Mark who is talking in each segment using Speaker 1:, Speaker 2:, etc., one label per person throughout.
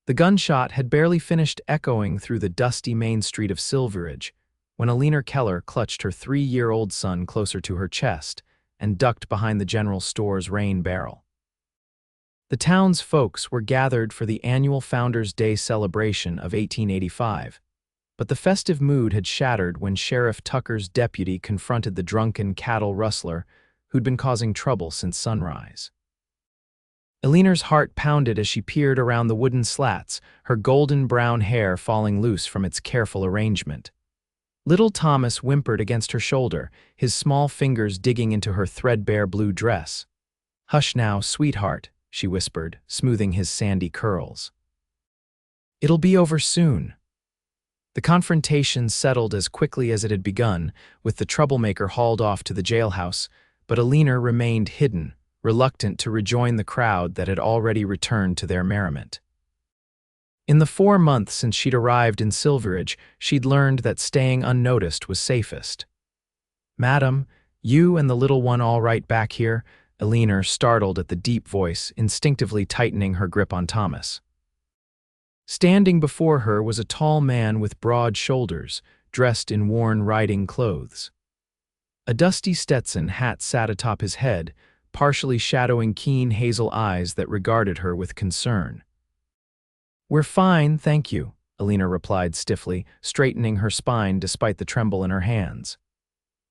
Speaker 1: The gunshot had barely finished echoing through the dusty main street of Silverridge when Eleanor Keller clutched her 3-year-old son closer to her chest and ducked behind the general store's rain barrel. The town's folks were gathered for the annual Founders' Day celebration of 1885, but the festive mood had shattered when Sheriff Tucker's deputy confronted the drunken cattle rustler who'd been causing trouble since sunrise. Eleanor's heart pounded as she peered around the wooden slats, her golden brown hair falling loose from its careful arrangement. Little Thomas whimpered against her shoulder, his small fingers digging into her threadbare blue dress. "Hush now, sweetheart," she whispered, smoothing his sandy curls. "It'll be over soon." The confrontation settled as quickly as it had begun, with the troublemaker hauled off to the jailhouse, but Eleanor remained hidden, reluctant to rejoin the crowd that had already returned to their merriment. In the 4 months since she'd arrived in Silverridge, she'd learned that staying unnoticed was safest. "Madam, you and the little one all right back here?" Eleanor, startled at the deep voice, instinctively tightening her grip on Thomas. Standing before her was a tall man with broad shoulders, dressed in worn riding clothes. A dusty Stetson hat sat atop his head, partially shadowing keen hazel eyes that regarded her with concern. "We're fine, thank you," Eleanor replied stiffly, straightening her spine despite the tremble in her hands.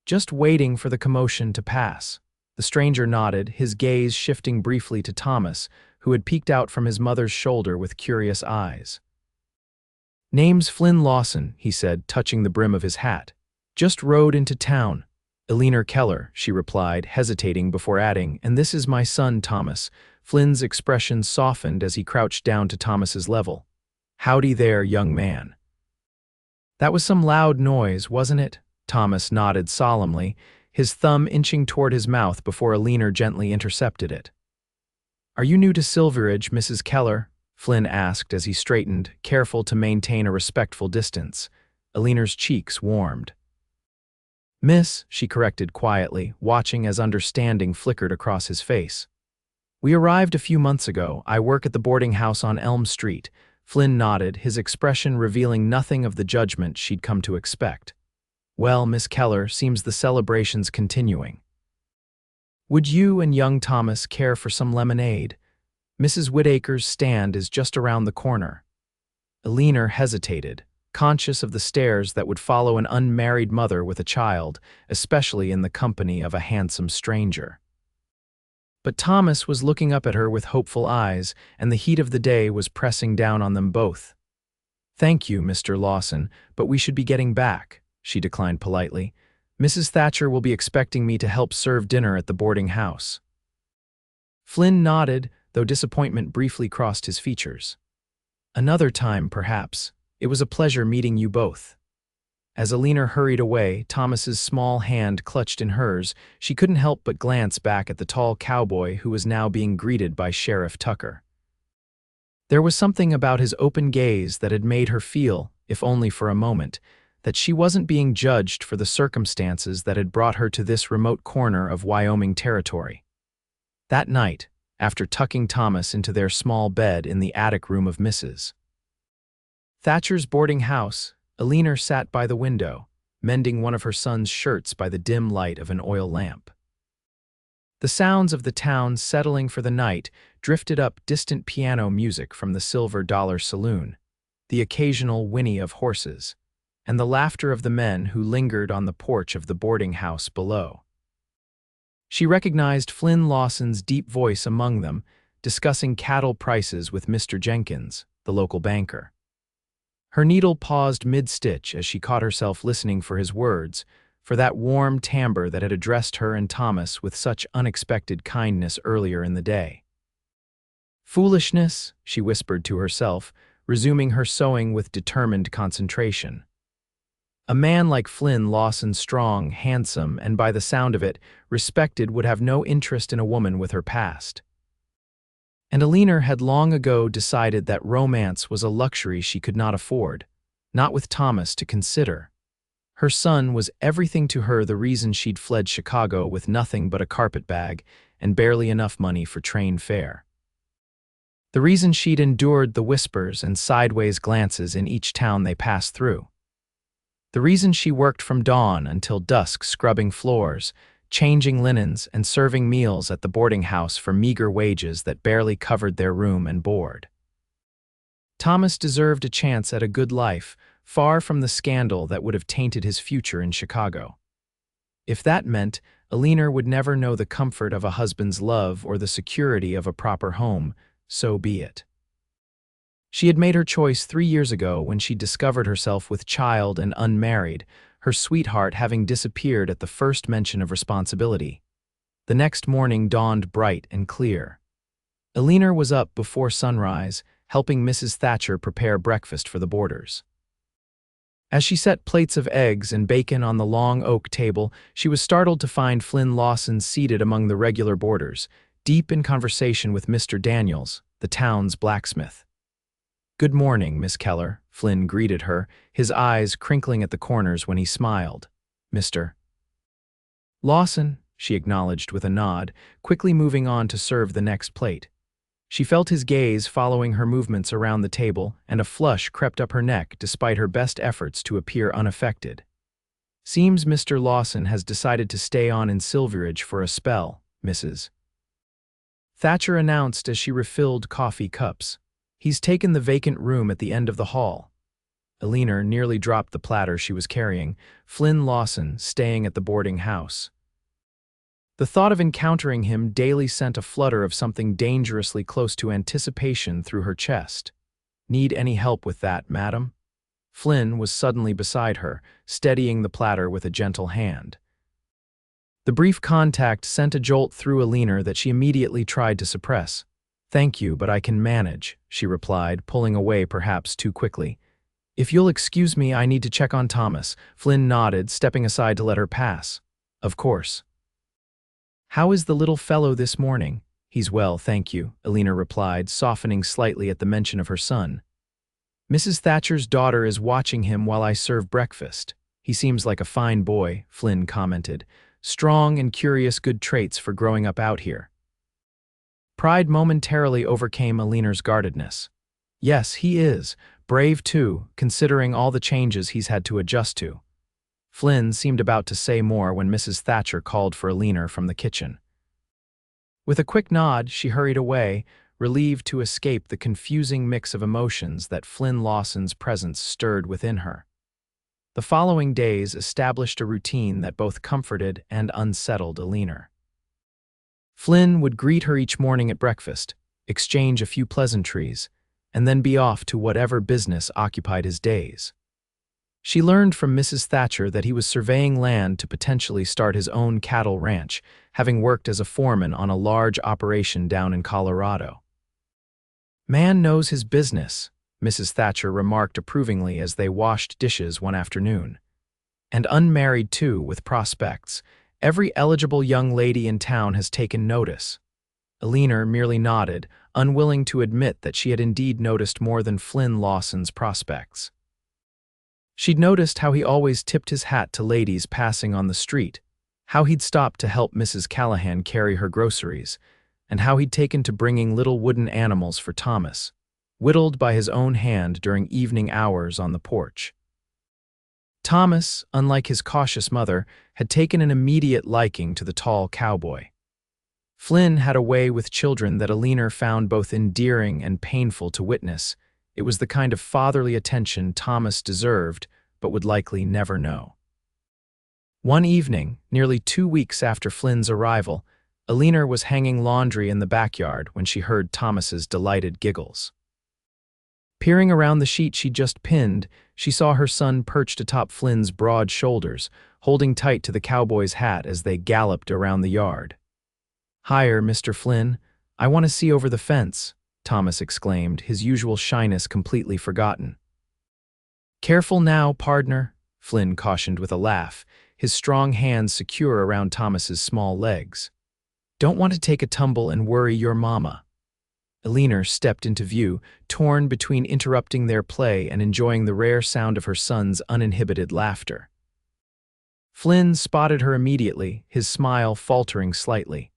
Speaker 1: "Just waiting for the commotion to pass." The stranger nodded, his gaze shifting briefly to Thomas, who had peeked out from his mother's shoulder with curious eyes. "Name's Flynn Lawson," he said, touching the brim of his hat. "Just rode into town." "Eleanor Keller," she replied, hesitating before adding, "and this is my son, Thomas." Flynn's expression softened as he crouched down to Thomas's level. "Howdy there, young man." "That was some loud noise, wasn't it?" Thomas nodded solemnly, his thumb inching toward his mouth before Eleanor gently intercepted it. "Are you new to Silverridge, Mrs. Keller?" Flynn asked as he straightened, careful to maintain a respectful distance. Eleanor's cheeks warmed. "Miss," she corrected quietly, watching as understanding flickered across his face. "We arrived a few months ago. I work at the boarding house on Elm Street." Flynn nodded, his expression revealing nothing of the judgment she'd come to expect. "Well, Miss Keller, seems the celebration's continuing. Would you and young Thomas care for some lemonade? Mrs. Whittaker's stand is just around the corner." Eleanor hesitated, conscious of the stares that would follow an unmarried mother with a child, especially in the company of a handsome stranger. But Thomas was looking up at her with hopeful eyes, and the heat of the day was pressing down on them both. "Thank you, Mr. Lawson, but we should be getting back," she declined politely. "Mrs. Thatcher will be expecting me to help serve dinner at the boarding house." Flynn nodded, though disappointment briefly crossed his features. "Another time, perhaps. It was a pleasure meeting you both." As Eleanor hurried away, Thomas's small hand clutched in hers. She couldn't help but glance back at the tall cowboy who was now being greeted by Sheriff Tucker. There was something about his open gaze that had made her feel, if only for a moment, that she wasn't being judged for the circumstances that had brought her to this remote corner of Wyoming Territory. That night, after tucking Thomas into their small bed in the attic room of Mrs. Thatcher's boarding house, Eleanor sat by the window, mending one of her son's shirts by the dim light of an oil lamp. The sounds of the town settling for the night drifted up distant piano music from the Silver Dollar Saloon, the occasional whinny of horses, and the laughter of the men who lingered on the porch of the boarding house below. She recognized Flynn Lawson's deep voice among them, discussing cattle prices with Mr. Jenkins, the local banker. Her needle paused mid-stitch as she caught herself listening for his words, for that warm timbre that had addressed her and Thomas with such unexpected kindness earlier in the day. "Foolishness," she whispered to herself, resuming her sewing with determined concentration. A man like Flynn Lawson, strong, handsome, and by the sound of it, respected, would have no interest in a woman with her past. And Eleanor had long ago decided that romance was a luxury she could not afford, not with Thomas to consider. Her son was everything to her, the reason she'd fled Chicago with nothing but a carpetbag and barely enough money for train fare. The reason she'd endured the whispers and sideways glances in each town they passed through. The reason she worked from dawn until dusk scrubbing floors, changing linens, and serving meals at the boarding house for meager wages that barely covered their room and board. Thomas deserved a chance at a good life, far from the scandal that would have tainted his future in Chicago. If that meant Eleanor would never know the comfort of a husband's love or the security of a proper home, so be it. She had made her choice 3 years ago when she discovered herself with child and unmarried, her sweetheart having disappeared at the first mention of responsibility. The next morning dawned bright and clear. Eleanor was up before sunrise, helping Mrs. Thatcher prepare breakfast for the boarders. As she set plates of eggs and bacon on the long oak table, she was startled to find Flynn Lawson seated among the regular boarders, deep in conversation with Mr. Daniels, the town's blacksmith. "Good morning, Miss Keller," Flynn greeted her, his eyes crinkling at the corners when he smiled. "Mr. Lawson," she acknowledged with a nod, quickly moving on to serve the next plate. She felt his gaze following her movements around the table, and a flush crept up her neck despite her best efforts to appear unaffected. "Seems Mr. Lawson has decided to stay on in Silverridge for a spell, Mrs. Thatcher announced as she refilled coffee cups. "He's taken the vacant room at the end of the hall." Eleanor nearly dropped the platter she was carrying, Flynn Lawson staying at the boarding house. The thought of encountering him daily sent a flutter of something dangerously close to anticipation through her chest. "Need any help with that, madam?" Flynn was suddenly beside her, steadying the platter with a gentle hand. The brief contact sent a jolt through Eleanor that she immediately tried to suppress. "Thank you, but I can manage," she replied, pulling away perhaps too quickly. "If you'll excuse me, I need to check on Thomas." Flynn nodded, stepping aside to let her pass. "Of course." "How is the little fellow this morning?" "He's well, thank you," Eleanor replied, softening slightly at the mention of her son. "Mrs. Thatcher's daughter is watching him while I serve breakfast. He seems like a fine boy," Flynn commented. "Strong and curious, good traits for growing up out here." Pride momentarily overcame Eleanor's guardedness. "Yes, he is. Brave too, considering all the changes he's had to adjust to." Flynn seemed about to say more when Mrs. Thatcher called for Eleanor from the kitchen. With a quick nod, she hurried away, relieved to escape the confusing mix of emotions that Flynn Lawson's presence stirred within her. The following days established a routine that both comforted and unsettled Eleanor. Flynn would greet her each morning at breakfast, exchange a few pleasantries, and then be off to whatever business occupied his days. She learned from Mrs. Thatcher that he was surveying land to potentially start his own cattle ranch, having worked as a foreman on a large operation down in Colorado. "Man knows his business," Mrs. Thatcher remarked approvingly as they washed dishes one afternoon. "And unmarried too, with prospects. Every eligible young lady in town has taken notice." Eleanor merely nodded, unwilling to admit that she had indeed noticed more than Flynn Lawson's prospects. She'd noticed how he always tipped his hat to ladies passing on the street, how he'd stopped to help Mrs. Callahan carry her groceries, and how he'd taken to bringing little wooden animals for Thomas, whittled by his own hand during evening hours on the porch. Thomas, unlike his cautious mother, had taken an immediate liking to the tall cowboy. Flynn had a way with children that Eleanor found both endearing and painful to witness. It was the kind of fatherly attention Thomas deserved, but would likely never know. One evening, nearly 2 weeks after Flynn's arrival, Eleanor was hanging laundry in the backyard when she heard Thomas's delighted giggles. Peering around the sheet she'd just pinned, she saw her son perched atop Flynn's broad shoulders, holding tight to the cowboy's hat as they galloped around the yard. "Higher, Mr. Flynn. I want to see over the fence," Thomas exclaimed, his usual shyness completely forgotten. "Careful now, pardner," Flynn cautioned with a laugh, his strong hands secure around Thomas's small legs. "Don't want to take a tumble and worry your mama." Eleanor stepped into view, torn between interrupting their play and enjoying the rare sound of her son's uninhibited laughter. Flynn spotted her immediately, his smile faltering slightly.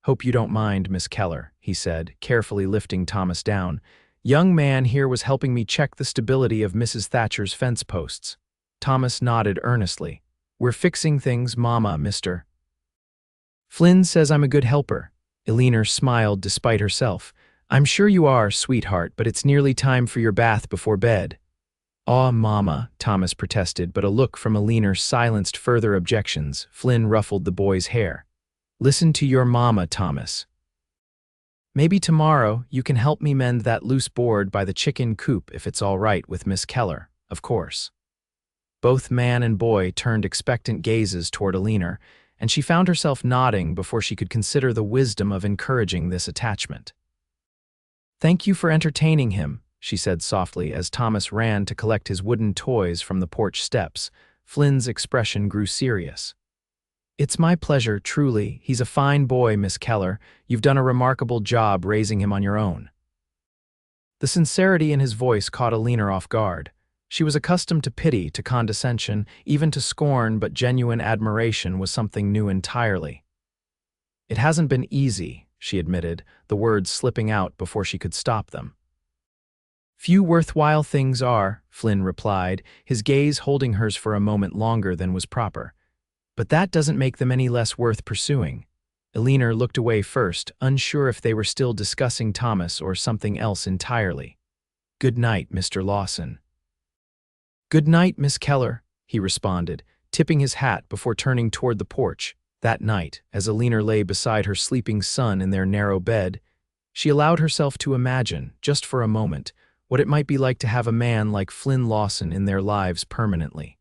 Speaker 1: "Hope you don't mind, Miss Keller," he said, carefully lifting Thomas down. "Young man here was helping me check the stability of Mrs. Thatcher's fence posts." Thomas nodded earnestly. "We're fixing things, Mama, Mr. Flynn says I'm a good helper." Eleanor smiled despite herself. "I'm sure you are, sweetheart, but it's nearly time for your bath before bed." "Aw, Mama," Thomas protested, but a look from Eleanor silenced further objections. Flynn ruffled the boy's hair. "Listen to your mama, Thomas. Maybe tomorrow you can help me mend that loose board by the chicken coop if it's all right with Miss Keller, of course." Both man and boy turned expectant gazes toward Eleanor, and she found herself nodding before she could consider the wisdom of encouraging this attachment. "Thank you for entertaining him," she said softly as Thomas ran to collect his wooden toys from the porch steps. Flynn's expression grew serious. "It's my pleasure, truly. He's a fine boy, Miss Keller. You've done a remarkable job raising him on your own." The sincerity in his voice caught Eleanor off guard. She was accustomed to pity, to condescension, even to scorn, but genuine admiration was something new entirely. "It hasn't been easy," she admitted, the words slipping out before she could stop them. "Few worthwhile things are," Flynn replied, his gaze holding hers for a moment longer than was proper. "But that doesn't make them any less worth pursuing." Eleanor looked away first, unsure if they were still discussing Thomas or something else entirely. "Good night, Mr. Lawson." "Good night, Miss Keller," he responded, tipping his hat before turning toward the porch. That night, as Eleanor lay beside her sleeping son in their narrow bed, she allowed herself to imagine, just for a moment, what it might be like to have a man like Flynn Lawson in their lives permanently.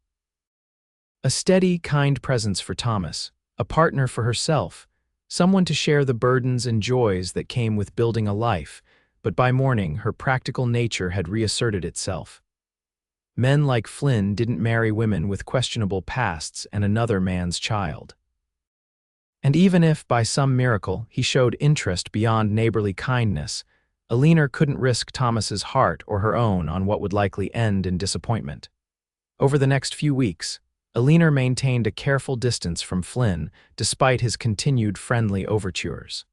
Speaker 1: A steady, kind presence for Thomas, a partner for herself, someone to share the burdens and joys that came with building a life, but by morning her practical nature had reasserted itself. Men like Flynn didn't marry women with questionable pasts and another man's child. And even if, by some miracle, he showed interest beyond neighborly kindness, Eleanor couldn't risk Thomas's heart or her own on what would likely end in disappointment. Over the next few weeks, Eleanor maintained a careful distance from Flynn, despite his continued friendly overtures.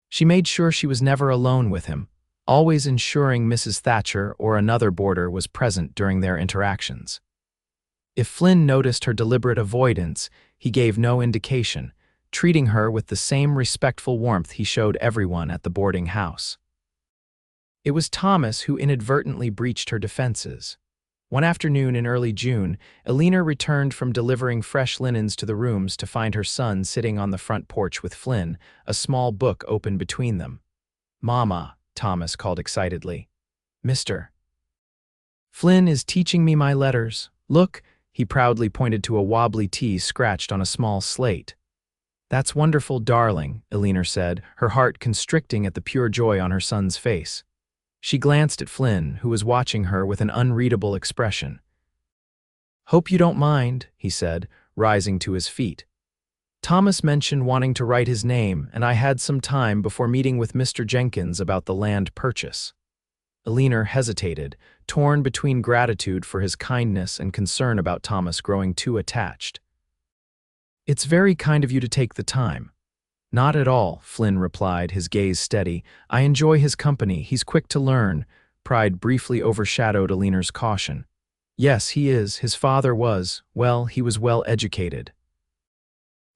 Speaker 1: She made sure she was never alone with him, always ensuring Mrs. Thatcher or another boarder was present during their interactions. If Flynn noticed her deliberate avoidance, he gave no indication, treating her with the same respectful warmth he showed everyone at the boarding house. It was Thomas who inadvertently breached her defenses. One afternoon in early June, Eleanor returned from delivering fresh linens to the rooms to find her son sitting on the front porch with Flynn, a small book open between them. "Mama," Thomas called excitedly. "Mr. Flynn is teaching me my letters. Look," he proudly pointed to a wobbly T scratched on a small slate. "That's wonderful, darling," Eleanor said, her heart constricting at the pure joy on her son's face. She glanced at Flynn, who was watching her with an unreadable expression. "Hope you don't mind," he said, rising to his feet. "Thomas mentioned wanting to write his name, and I had some time before meeting with Mr. Jenkins about the land purchase." Eleanor hesitated, torn between gratitude for his kindness and concern about Thomas growing too attached. "It's very kind of you to take the time." "Not at all," Flynn replied, his gaze steady. "I enjoy his company. He's quick to learn." Pride briefly overshadowed Eleanor's caution. "Yes, he is. His father was, well, he was well educated."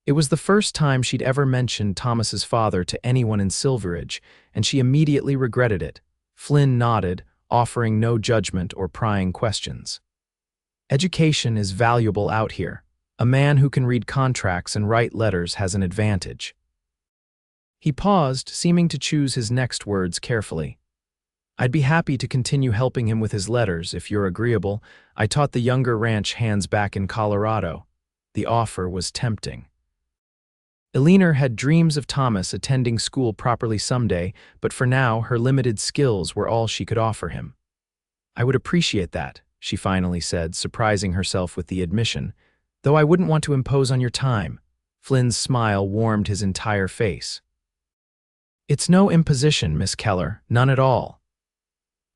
Speaker 1: It was the first time she'd ever mentioned Thomas's father to anyone in Silverridge, and she immediately regretted it. Flynn nodded, offering no judgment or prying questions. "Education is valuable out here. A man who can read contracts and write letters has an advantage." He paused, seeming to choose his next words carefully. "I'd be happy to continue helping him with his letters, if you're agreeable. I taught the younger ranch hands back in Colorado." The offer was tempting. Eleanor had dreams of Thomas attending school properly someday, but for now her limited skills were all she could offer him. "I would appreciate that," she finally said, surprising herself with the admission, "though I wouldn't want to impose on your time." Flynn's smile warmed his entire face. "It's no imposition, Miss Keller, none at all."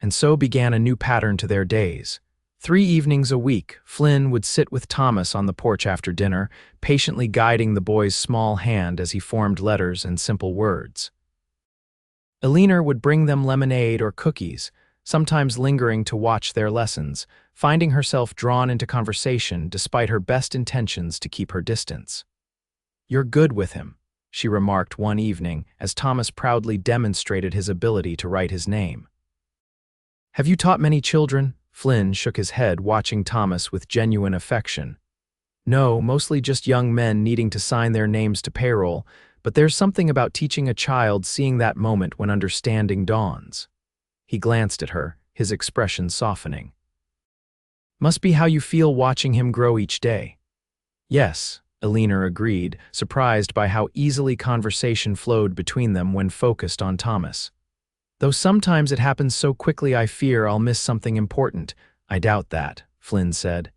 Speaker 1: And so began a new pattern to their days. 3 evenings a week, Flynn would sit with Thomas on the porch after dinner, patiently guiding the boy's small hand as he formed letters and simple words. Eleanor would bring them lemonade or cookies, sometimes lingering to watch their lessons, finding herself drawn into conversation despite her best intentions to keep her distance. "You're good with him," she remarked one evening as Thomas proudly demonstrated his ability to write his name. "Have you taught many children?" Flynn shook his head, watching Thomas with genuine affection. "No, mostly just young men needing to sign their names to payroll, but there's something about teaching a child seeing that moment when understanding dawns." He glanced at her, his expression softening. "Must be how you feel watching him grow each day." "Yes," Eleanor agreed, surprised by how easily conversation flowed between them when focused on Thomas. "Though sometimes it happens so quickly I fear I'll miss something important." "I doubt that," Flynn said.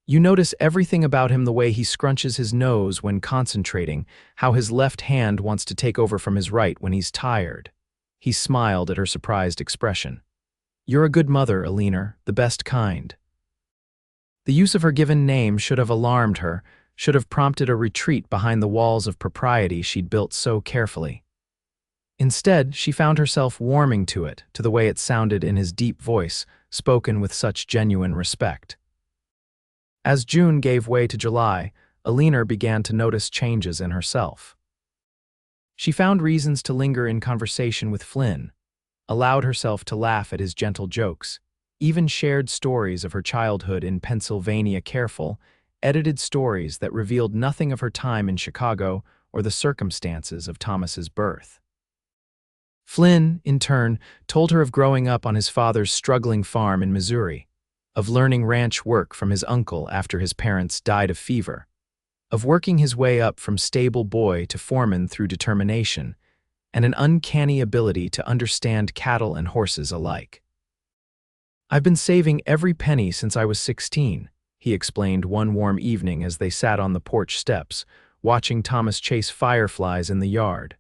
Speaker 1: "You notice everything about him, the way he scrunches his nose when concentrating, how his left hand wants to take over from his right when he's tired." He smiled at her surprised expression. "You're a good mother, Eleanor, the best kind." The use of her given name should have alarmed her, should have prompted a retreat behind the walls of propriety she'd built so carefully. Instead, she found herself warming to it, to the way it sounded in his deep voice, spoken with such genuine respect. As June gave way to July, Eleanor began to notice changes in herself. She found reasons to linger in conversation with Flynn, allowed herself to laugh at his gentle jokes, even shared stories of her childhood in Pennsylvania, careful, edited stories that revealed nothing of her time in Chicago or the circumstances of Thomas's birth. Flynn, in turn, told her of growing up on his father's struggling farm in Missouri, of learning ranch work from his uncle after his parents died of fever, of working his way up from stable boy to foreman through determination, and an uncanny ability to understand cattle and horses alike. "I've been saving every penny since I was 16, he explained one warm evening as they sat on the porch steps, watching Thomas chase fireflies in the yard.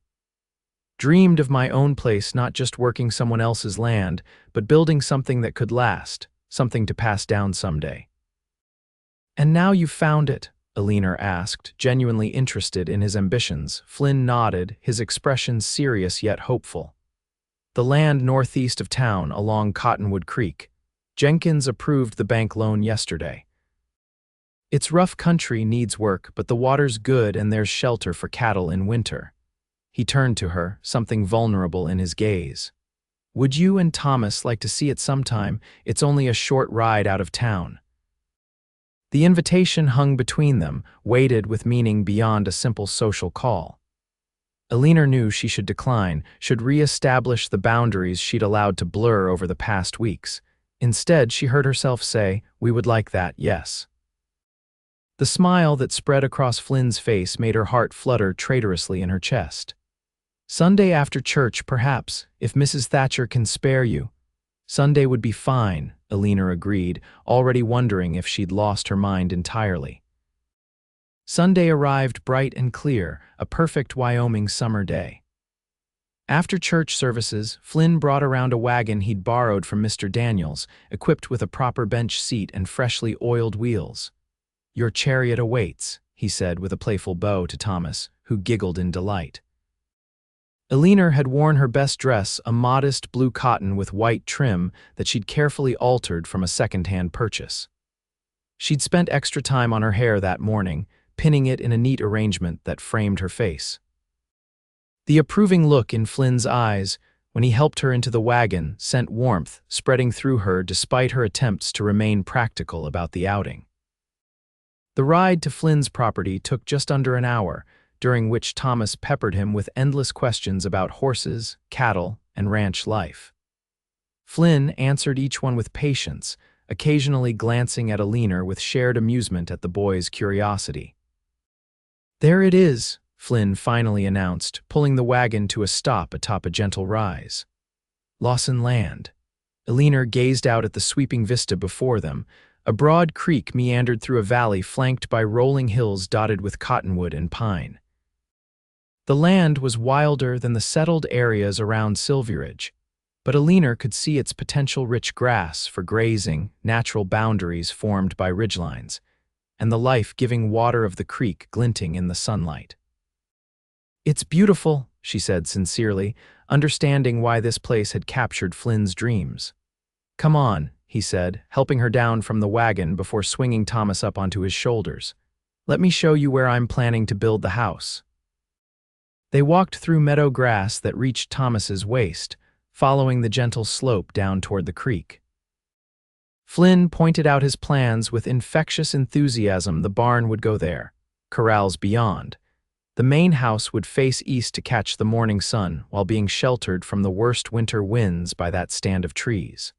Speaker 1: "Dreamed of my own place, not just working someone else's land, but building something that could last, something to pass down someday." "And now you've found it?" Eleanor asked, genuinely interested in his ambitions. Flynn nodded, his expression serious yet hopeful. "The land northeast of town, along Cottonwood Creek. Jenkins approved the bank loan yesterday. It's rough country, needs work, but the water's good and there's shelter for cattle in winter." He turned to her, something vulnerable in his gaze. "Would you and Thomas like to see it sometime? It's only a short ride out of town." The invitation hung between them, weighted with meaning beyond a simple social call. Eleanor knew she should decline, should re-establish the boundaries she'd allowed to blur over the past weeks. Instead, she heard herself say, "We would like that, yes." The smile that spread across Flynn's face made her heart flutter traitorously in her chest. "Sunday after church, perhaps, if Mrs. Thatcher can spare you." "Sunday would be fine," Eleanor agreed, already wondering if she'd lost her mind entirely. Sunday arrived bright and clear, a perfect Wyoming summer day. After church services, Flynn brought around a wagon he'd borrowed from Mr. Daniels, equipped with a proper bench seat and freshly oiled wheels. "Your chariot awaits," he said with a playful bow to Thomas, who giggled in delight. Eleanor had worn her best dress, a modest blue cotton with white trim that she'd carefully altered from a second-hand purchase. She'd spent extra time on her hair that morning, pinning it in a neat arrangement that framed her face. The approving look in Flynn's eyes when he helped her into the wagon sent warmth spreading through her despite her attempts to remain practical about the outing. The ride to Flynn's property took just under an hour, during which Thomas peppered him with endless questions about horses, cattle, and ranch life. Flynn answered each one with patience, occasionally glancing at Eleanor with shared amusement at the boy's curiosity. "There it is," Flynn finally announced, pulling the wagon to a stop atop a gentle rise. "Lawson Land." Eleanor gazed out at the sweeping vista before them. A broad creek meandered through a valley flanked by rolling hills dotted with cottonwood and pine. The land was wilder than the settled areas around Silverridge. But Eleanor could see its potential rich grass for grazing, natural boundaries formed by ridgelines, and the life-giving water of the creek glinting in the sunlight. "It's beautiful," she said sincerely, understanding why this place had captured Flynn's dreams. "Come on," he said, helping her down from the wagon before swinging Thomas up onto his shoulders. "Let me show you where I'm planning to build the house." They walked through meadow grass that reached Thomas's waist, following the gentle slope down toward the creek. Flynn pointed out his plans with infectious enthusiasm. The barn would go there, corrals beyond. The main house would face east to catch the morning sun while being sheltered from the worst winter winds by that stand of trees.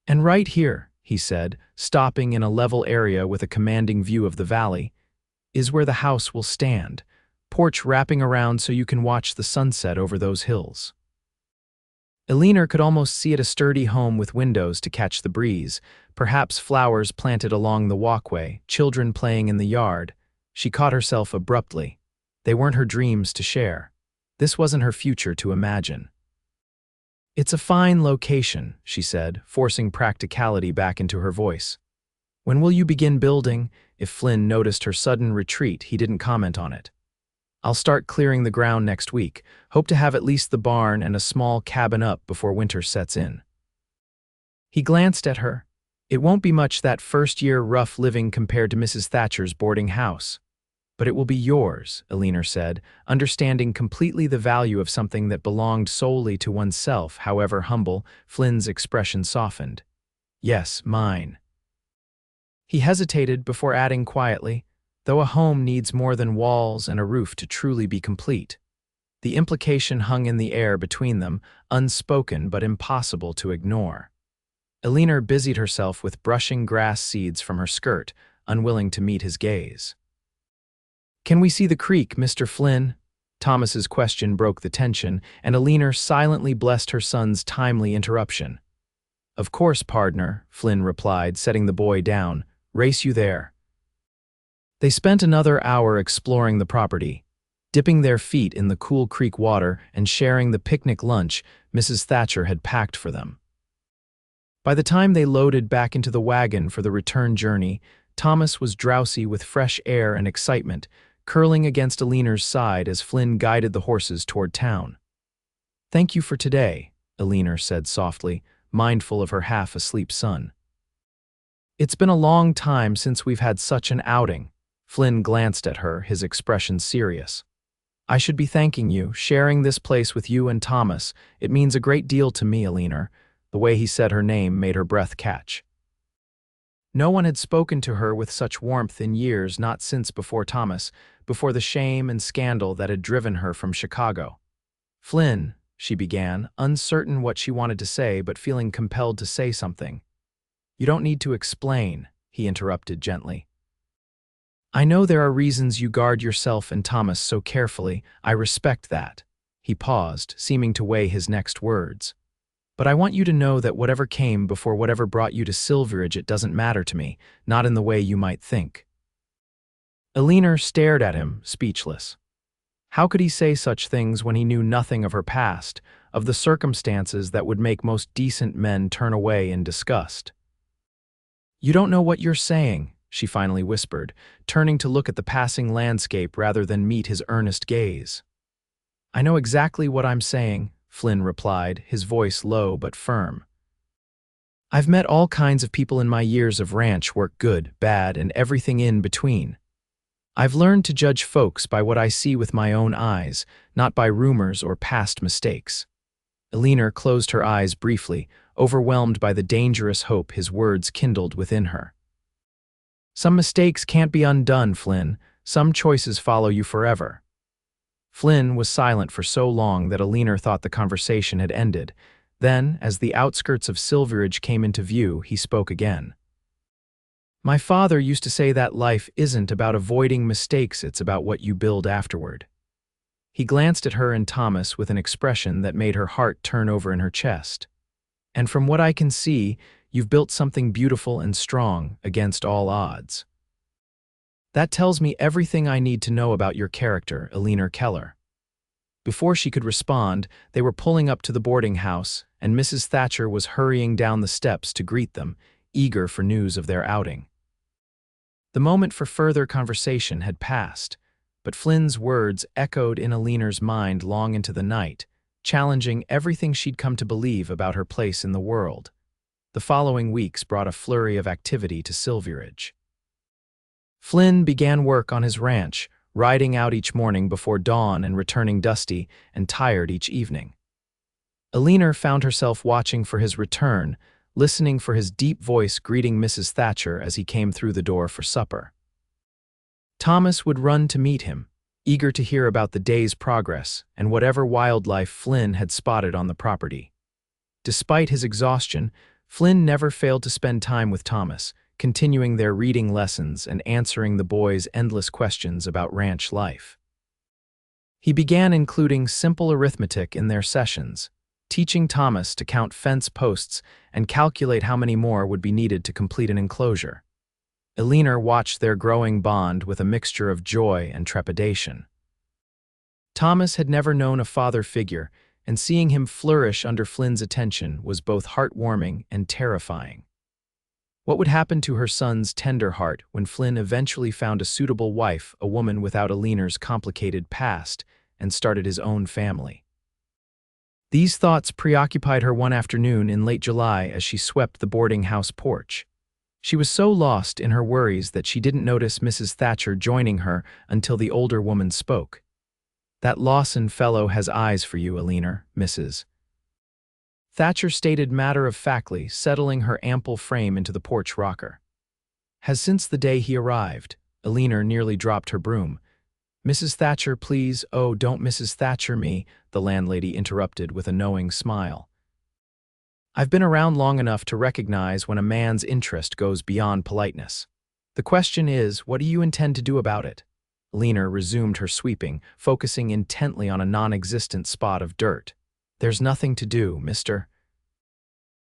Speaker 1: "And right here," he said, stopping in a level area with a commanding view of the valley, "is where the house will stand, porch wrapping around so you can watch the sunset over those hills." Eleanor could almost see it, a sturdy home with windows to catch the breeze, perhaps flowers planted along the walkway, children playing in the yard. She caught herself abruptly. They weren't her dreams to share. This wasn't her future to imagine. "It's a fine location," she said, forcing practicality back into her voice. "When will you begin building?" If Flynn noticed her sudden retreat, he didn't comment on it. "I'll start clearing the ground next week. Hope to have at least the barn and a small cabin up before winter sets in." He glanced at her. "It won't be much that first year rough living compared to Mrs. Thatcher's boarding house. But it will be yours," Eleanor said, understanding completely the value of something that belonged solely to oneself, however humble. Flynn's expression softened. "Yes, mine." He hesitated before adding quietly, "Though a home needs more than walls and a roof to truly be complete." The implication hung in the air between them, unspoken but impossible to ignore. Eleanor busied herself with brushing grass seeds from her skirt, unwilling to meet his gaze. "Can we see the creek, Mr. Flynn?" Thomas's question broke the tension, and Eleanor silently blessed her son's timely interruption. "Of course, pardner," Flynn replied, setting the boy down. "Race you there." They spent another hour exploring the property, dipping their feet in the cool creek water and sharing the picnic lunch Mrs. Thatcher had packed for them. By the time they loaded back into the wagon for the return journey, Thomas was drowsy with fresh air and excitement, curling against Eleanor's side as Flynn guided the horses toward town. "Thank you for today," Eleanor said softly, mindful of her half-asleep son. "It's been a long time since we've had such an outing." Flynn glanced at her, his expression serious. "I should be thanking you, sharing this place with you and Thomas. It means a great deal to me, Eleanor." The way he said her name made her breath catch. No one had spoken to her with such warmth in years, not since before Thomas, before the shame and scandal that had driven her from Chicago. "Flynn," she began, uncertain what she wanted to say but feeling compelled to say something. "You don't need to explain," he interrupted gently. "I know there are reasons you guard yourself and Thomas so carefully. I respect that." He paused, seeming to weigh his next words. "But I want you to know that whatever came before whatever brought you to Silverridge, it doesn't matter to me, not in the way you might think." Eleanor stared at him, speechless. How could he say such things when he knew nothing of her past, of the circumstances that would make most decent men turn away in disgust? "You don't know what you're saying," she finally whispered, turning to look at the passing landscape rather than meet his earnest gaze. "I know exactly what I'm saying," Flynn replied, his voice low but firm. "I've met all kinds of people in my years of ranch work, good, bad, and everything in between. I've learned to judge folks by what I see with my own eyes, not by rumors or past mistakes." Eleanor closed her eyes briefly, overwhelmed by the dangerous hope his words kindled within her. "Some mistakes can't be undone, Flynn. Some choices follow you forever." Flynn was silent for so long that Eleanor thought the conversation had ended. Then, as the outskirts of Silverridge came into view, he spoke again. "My father used to say that life isn't about avoiding mistakes, it's about what you build afterward." He glanced at her and Thomas with an expression that made her heart turn over in her chest. "And from what I can see, you've built something beautiful and strong against all odds. That tells me everything I need to know about your character, Eleanor Keller." Before she could respond, they were pulling up to the boarding house, and Mrs. Thatcher was hurrying down the steps to greet them, eager for news of their outing. The moment for further conversation had passed, but Flynn's words echoed in Eleanor's mind long into the night, challenging everything she'd come to believe about her place in the world. The following weeks brought a flurry of activity to Silverridge. Flynn began work on his ranch, riding out each morning before dawn and returning dusty and tired each evening. Eleanor found herself watching for his return, listening for his deep voice greeting Mrs. Thatcher as he came through the door for supper. Thomas would run to meet him, eager to hear about the day's progress and whatever wildlife Flynn had spotted on the property. Despite his exhaustion, Flynn never failed to spend time with Thomas, continuing their reading lessons and answering the boys' endless questions about ranch life. He began including simple arithmetic in their sessions, teaching Thomas to count fence posts and calculate how many more would be needed to complete an enclosure. Eleanor watched their growing bond with a mixture of joy and trepidation. Thomas had never known a father figure, and seeing him flourish under Flynn's attention was both heartwarming and terrifying. What would happen to her son's tender heart when Flynn eventually found a suitable wife, a woman without Eleanor's complicated past, and started his own family? These thoughts preoccupied her one afternoon in late July as she swept the boarding house porch. She was so lost in her worries that she didn't notice Mrs. Thatcher joining her until the older woman spoke. "That Lawson fellow has eyes for you, Eleanor, Mrs. Thatcher stated matter-of-factly, settling her ample frame into the porch rocker. "Has since the day he arrived." Eleanor nearly dropped her broom. "Mrs. Thatcher, please." "Oh, don't Mrs. Thatcher me," the landlady interrupted with a knowing smile. "I've been around long enough to recognize when a man's interest goes beyond politeness. The question is, what do you intend to do about it?" Eleanor resumed her sweeping, focusing intently on a non-existent spot of dirt. "There's nothing to do, Mr.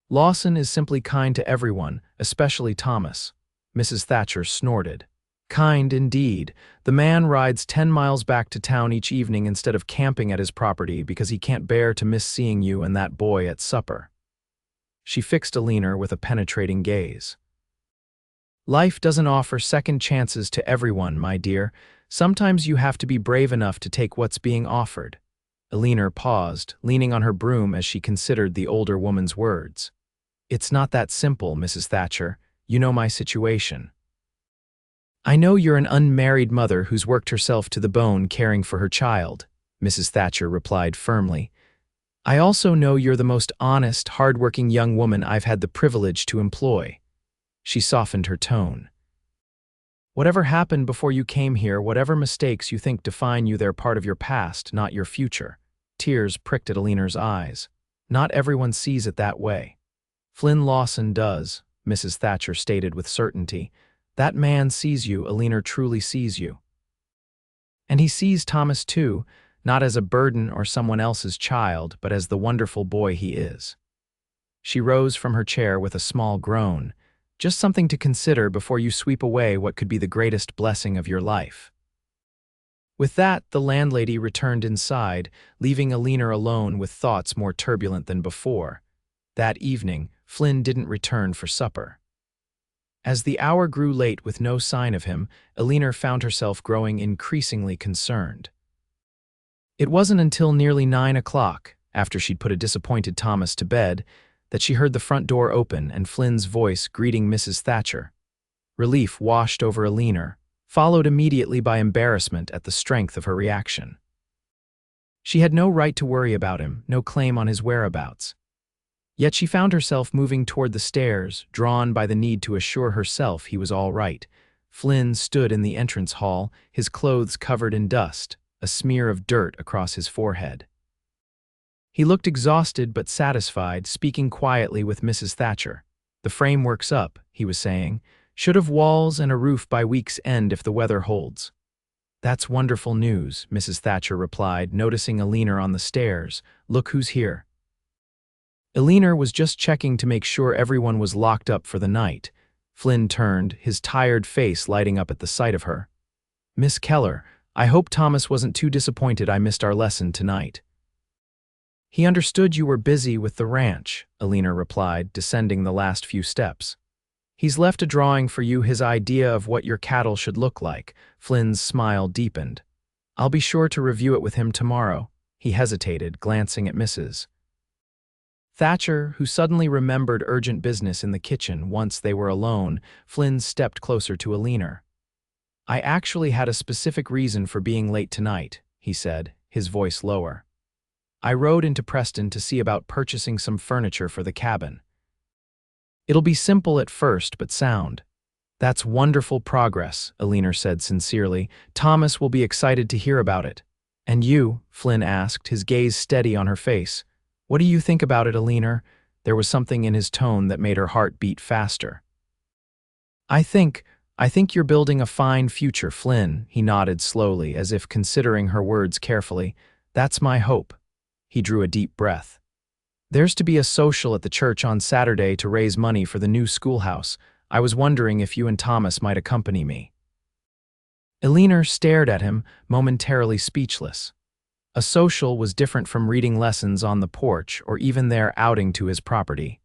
Speaker 1: Lawson is simply kind to everyone, especially Thomas." Mrs. Thatcher snorted. "Kind indeed. The man rides 10 miles back to town each evening instead of camping at his property because he can't bear to miss seeing you and that boy at supper." She fixed Eleanor with a penetrating gaze. "Life doesn't offer second chances to everyone, my dear. Sometimes you have to be brave enough to take what's being offered." Eleanor paused, leaning on her broom as she considered the older woman's words. "It's not that simple, Mrs. Thatcher. You know my situation." "I know you're an unmarried mother who's worked herself to the bone caring for her child," Mrs. Thatcher replied firmly. "I also know you're the most honest, hard-working young woman I've had the privilege to employ." She softened her tone. "Whatever happened before you came here, whatever mistakes you think define you, they're part of your past, not your future." Tears pricked at Eleanor's eyes. "Not everyone sees it that way." "Flynn Lawson does," Mrs. Thatcher stated with certainty. "That man sees you, Eleanor truly sees you. And he sees Thomas too, not as a burden or someone else's child, but as the wonderful boy he is." She rose from her chair with a small groan. "Just something to consider before you sweep away what could be the greatest blessing of your life." With that, the landlady returned inside, leaving Eleanor alone with thoughts more turbulent than before. That evening, Flynn didn't return for supper. As the hour grew late with no sign of him, Eleanor found herself growing increasingly concerned. It wasn't until nearly 9 o'clock, after she'd put a disappointed Thomas to bed, that she heard the front door open and Flynn's voice greeting Mrs. Thatcher. Relief washed over Eleanor, followed immediately by embarrassment at the strength of her reaction. She had no right to worry about him, no claim on his whereabouts. Yet she found herself moving toward the stairs, drawn by the need to assure herself he was all right. Flynn stood in the entrance hall, his clothes covered in dust, a smear of dirt across his forehead. He looked exhausted but satisfied, speaking quietly with Mrs. Thatcher. "The framework's up," he was saying. "Should have walls and a roof by week's end if the weather holds." "That's wonderful news," Mrs. Thatcher replied, noticing Eleanor on the stairs. "Look who's here." Eleanor was just checking to make sure everyone was locked up for the night. Flynn turned, his tired face lighting up at the sight of her. "Miss Keller, I hope Thomas wasn't too disappointed I missed our lesson tonight." "He understood you were busy with the ranch," Eleanor replied, descending the last few steps. "He's left a drawing for you, his idea of what your cattle should look like." Flynn's smile deepened. "I'll be sure to review it with him tomorrow." He hesitated, glancing at Mrs. Thatcher, who suddenly remembered urgent business in the kitchen once they were alone. Flynn stepped closer to Eleanor. "I actually had a specific reason for being late tonight," he said, his voice lower. "I rode into Preston to see about purchasing some furniture for the cabin. It'll be simple at first, but sound." "That's wonderful progress," Eleanor said sincerely. "Thomas will be excited to hear about it." "And you?" Flynn asked, his gaze steady on her face. "What do you think about it, Eleanor?" There was something in his tone that made her heart beat faster. I think you're building a fine future, Flynn," he nodded slowly, as if considering her words carefully. "That's my hope." He drew a deep breath. "There's to be a social at the church on Saturday to raise money for the new schoolhouse. I was wondering if you and Thomas might accompany me." Eleanor stared at him, momentarily speechless. A social was different from reading lessons on the porch or even their outing to his property.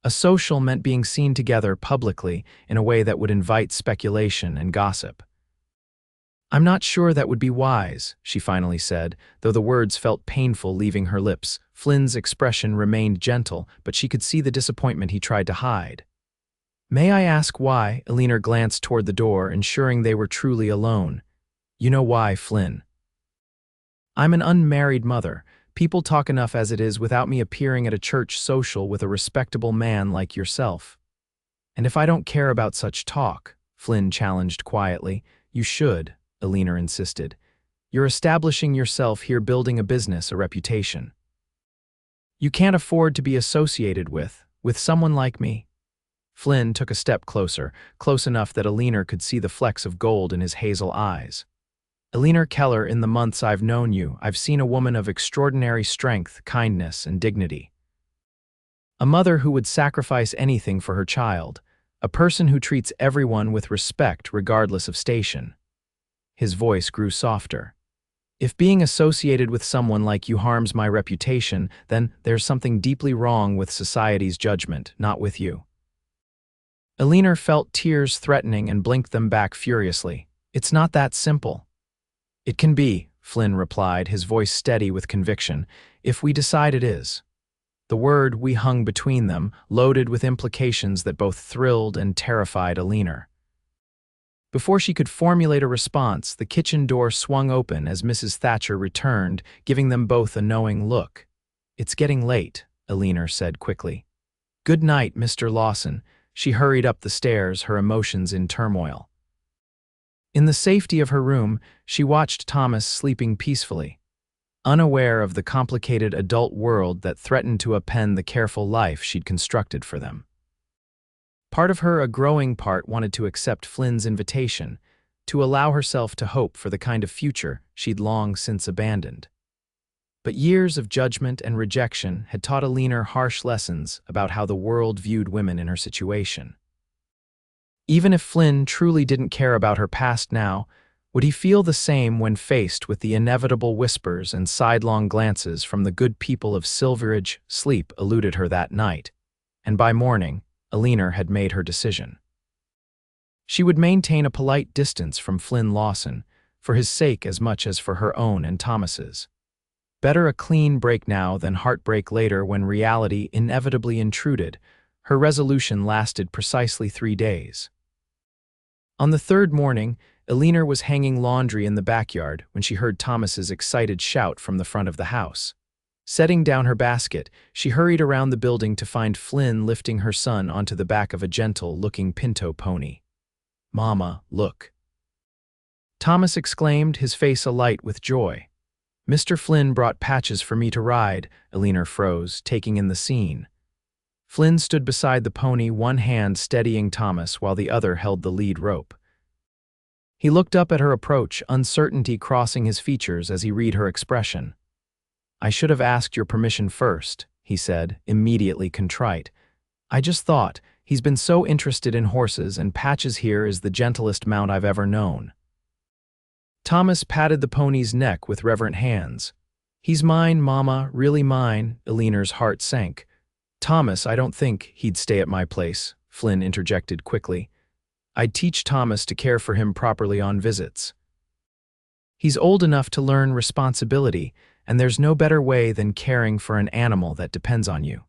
Speaker 1: A social meant being seen together publicly in a way that would invite speculation and gossip. "I'm not sure that would be wise," she finally said, though the words felt painful leaving her lips. Flynn's expression remained gentle, but she could see the disappointment he tried to hide. "May I ask why?" Eleanor glanced toward the door, ensuring they were truly alone. "You know why, Flynn." "I'm an unmarried mother. People talk enough as it is without me appearing at a church social with a respectable man like yourself." "And if I don't care about such talk," Flynn challenged quietly. "You should," Eleanor insisted. "You're establishing yourself here, building a business, a reputation. You can't afford to be associated with someone like me." Flynn took a step closer, close enough that Eleanor could see the flecks of gold in his hazel eyes. "Eleanor Keller, in the months I've known you, I've seen a woman of extraordinary strength, kindness, and dignity. A mother who would sacrifice anything for her child. A person who treats everyone with respect regardless of station." His voice grew softer. "If being associated with someone like you harms my reputation, then there's something deeply wrong with society's judgment, not with you." Eleanor felt tears threatening and blinked them back furiously. "It's not that simple." "It can be," Flynn replied, his voice steady with conviction, "if we decide it is." The word "we" hung between them, loaded with implications that both thrilled and terrified Eleanor. Before she could formulate a response, the kitchen door swung open as Mrs. Thatcher returned, giving them both a knowing look. "It's getting late," Eleanor said quickly. "Good night, Mr. Lawson." She hurried up the stairs, her emotions in turmoil. In the safety of her room, she watched Thomas sleeping peacefully, unaware of the complicated adult world that threatened to upend the careful life she'd constructed for them. Part of her, a growing part, wanted to accept Flynn's invitation, to allow herself to hope for the kind of future she'd long since abandoned. But years of judgment and rejection had taught Eleanor harsh lessons about how the world viewed women in her situation. Even if Flynn truly didn't care about her past now, would he feel the same when faced with the inevitable whispers and sidelong glances from the good people of Silverridge? Sleep eluded her that night, and by morning, Eleanor had made her decision. She would maintain a polite distance from Flynn Lawson, for his sake as much as for her own and Thomas's. Better a clean break now than heartbreak later when reality inevitably intruded. Her resolution lasted precisely 3 days. On the third morning, Eleanor was hanging laundry in the backyard when she heard Thomas's excited shout from the front of the house. Setting down her basket, she hurried around the building to find Flynn lifting her son onto the back of a gentle-looking pinto pony. "Mama, look," Thomas exclaimed, his face alight with joy. "Mr. Flynn brought Patches for me to ride." Eleanor froze, taking in the scene. Flynn stood beside the pony, one hand steadying Thomas while the other held the lead rope. He looked up at her approach, uncertainty crossing his features as he read her expression. "I should have asked your permission first," he said, immediately contrite. "I just thought, he's been so interested in horses, and Patches here is the gentlest mount I've ever known." Thomas patted the pony's neck with reverent hands. "He's mine, Mama, really mine," Eleanor's heart sank. "Thomas, I don't think he'd stay at my place," Flynn interjected quickly. "I'd teach Thomas to care for him properly on visits. He's old enough to learn responsibility, and there's no better way than caring for an animal that depends on you."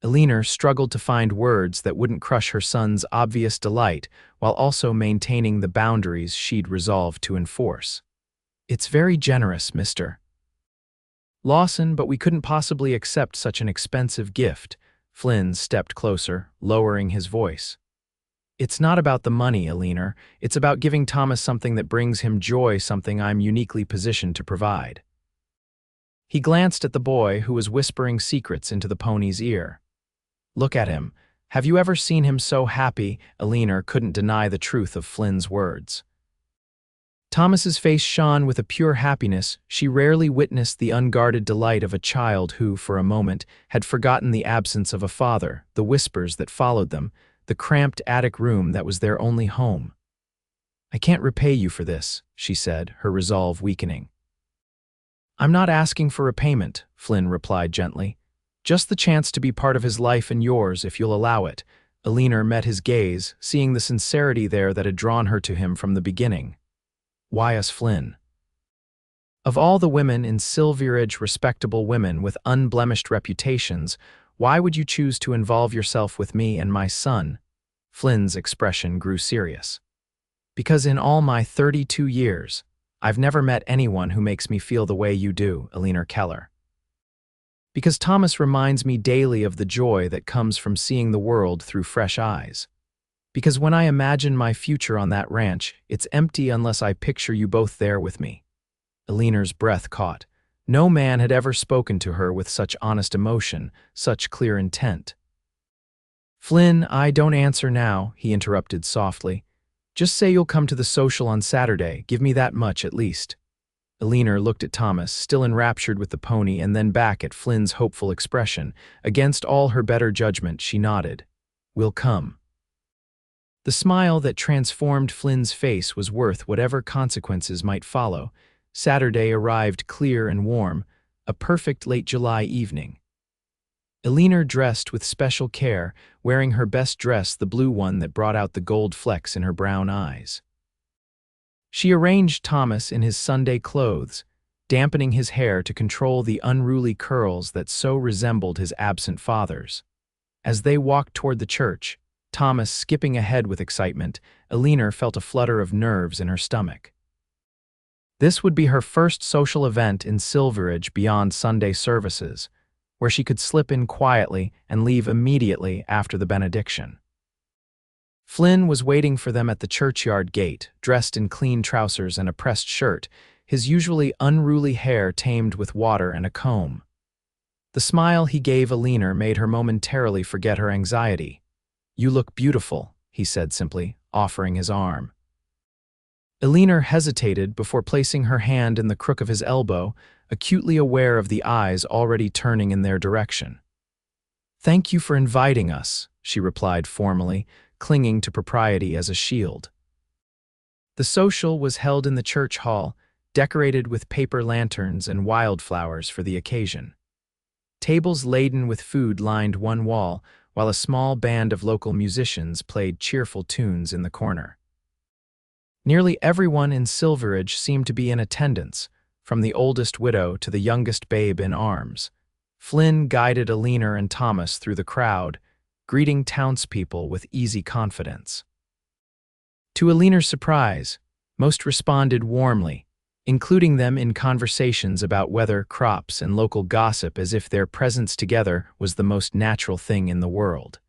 Speaker 1: Eleanor struggled to find words that wouldn't crush her son's obvious delight while also maintaining the boundaries she'd resolved to enforce. "It's very generous, Mr. Lawson, but we couldn't possibly accept such an expensive gift." Flynn stepped closer, lowering his voice. "It's not about the money, Eleanor. It's about giving Thomas something that brings him joy, something I'm uniquely positioned to provide." He glanced at the boy who was whispering secrets into the pony's ear. "Look at him. Have you ever seen him so happy?" Eleanor couldn't deny the truth of Flynn's words. Thomas's face shone with a pure happiness. She rarely witnessed the unguarded delight of a child who, for a moment, had forgotten the absence of a father, the whispers that followed them, the cramped attic room that was their only home. "I can't repay you for this," she said, her resolve weakening. "I'm not asking for repayment," Flynn replied gently. "Just the chance to be part of his life and yours, if you'll allow it." Eleanor met his gaze, seeing the sincerity there that had drawn her to him from the beginning. "Why us, Flynn? Of all the women in Silverridge, respectable women with unblemished reputations, why would you choose to involve yourself with me and my son?" Flynn's expression grew serious. "Because in all my 32 years, I've never met anyone who makes me feel the way you do, Eleanor Keller. Because Thomas reminds me daily of the joy that comes from seeing the world through fresh eyes. Because when I imagine my future on that ranch, it's empty unless I picture you both there with me." Eleanor's breath caught. No man had ever spoken to her with such honest emotion, such clear intent. "Flynn, I don't answer now," he interrupted softly. "Just say you'll come to the social on Saturday. Give me that much at least." Eleanor looked at Thomas, still enraptured with the pony, and then back at Flynn's hopeful expression. Against all her better judgment, she nodded. "We'll come." The smile that transformed Flynn's face was worth whatever consequences might follow. Saturday arrived clear and warm, a perfect late July evening. Eleanor dressed with special care, wearing her best dress, the blue one that brought out the gold flecks in her brown eyes. She arranged Thomas in his Sunday clothes, dampening his hair to control the unruly curls that so resembled his absent father's. As they walked toward the church, Thomas skipping ahead with excitement, Eleanor felt a flutter of nerves in her stomach. This would be her first social event in Silverridge beyond Sunday services, where she could slip in quietly and leave immediately after the benediction. Flynn was waiting for them at the churchyard gate, dressed in clean trousers and a pressed shirt, his usually unruly hair tamed with water and a comb. The smile he gave Eleanor made her momentarily forget her anxiety. "You look beautiful," he said simply, offering his arm. Eleanor hesitated before placing her hand in the crook of his elbow, acutely aware of the eyes already turning in their direction. "Thank you for inviting us," she replied formally, clinging to propriety as a shield. The social was held in the church hall, decorated with paper lanterns and wildflowers for the occasion. Tables laden with food lined one wall, while a small band of local musicians played cheerful tunes in the corner. Nearly everyone in Silverridge seemed to be in attendance, from the oldest widow to the youngest babe in arms. Flynn guided Eleanor and Thomas through the crowd, greeting townspeople with easy confidence. To Eleanor's surprise, most responded warmly, including them in conversations about weather, crops, and local gossip as if their presence together was the most natural thing in the world.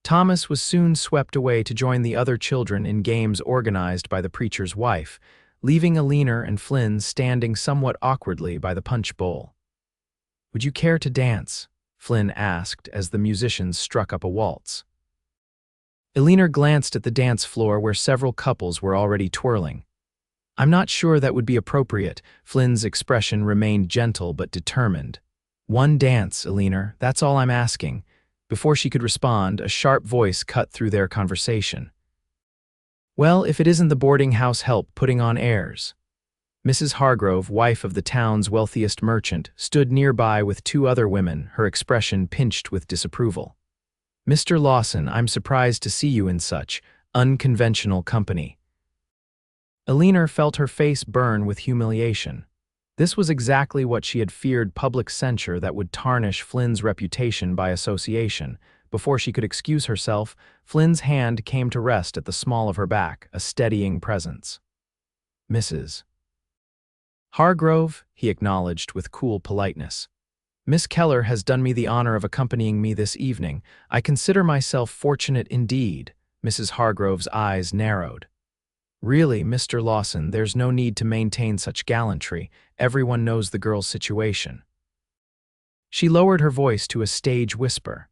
Speaker 1: Thomas was soon swept away to join the other children in games organized by the preacher's wife, leaving Eleanor and Flynn standing somewhat awkwardly by the punch bowl. "Would you care to dance?" Flynn asked as the musicians struck up a waltz. Eleanor glanced at the dance floor where several couples were already twirling. "I'm not sure that would be appropriate." Flynn's expression remained gentle but determined. "One dance, Eleanor, that's all I'm asking." Before she could respond, a sharp voice cut through their conversation. Well, if it isn't the boarding house help putting on airs. Mrs. Hargrove, wife of the town's wealthiest merchant, stood nearby with two other women, her expression pinched with disapproval. Mr. Lawson, I'm surprised to see you in such unconventional company. Eleanor felt her face burn with humiliation. This was exactly what she had feared, public censure that would tarnish Flynn's reputation by association. Before she could excuse herself, Flynn's hand came to rest at the small of her back, a steadying presence. Mrs. Hargrove, he acknowledged with cool politeness. Miss Keller has done me the honor of accompanying me this evening. I consider myself fortunate indeed. Mrs. Hargrove's eyes narrowed. Really, Mr. Lawson, there's no need to maintain such gallantry. Everyone knows the girl's situation. She lowered her voice to a stage whisper.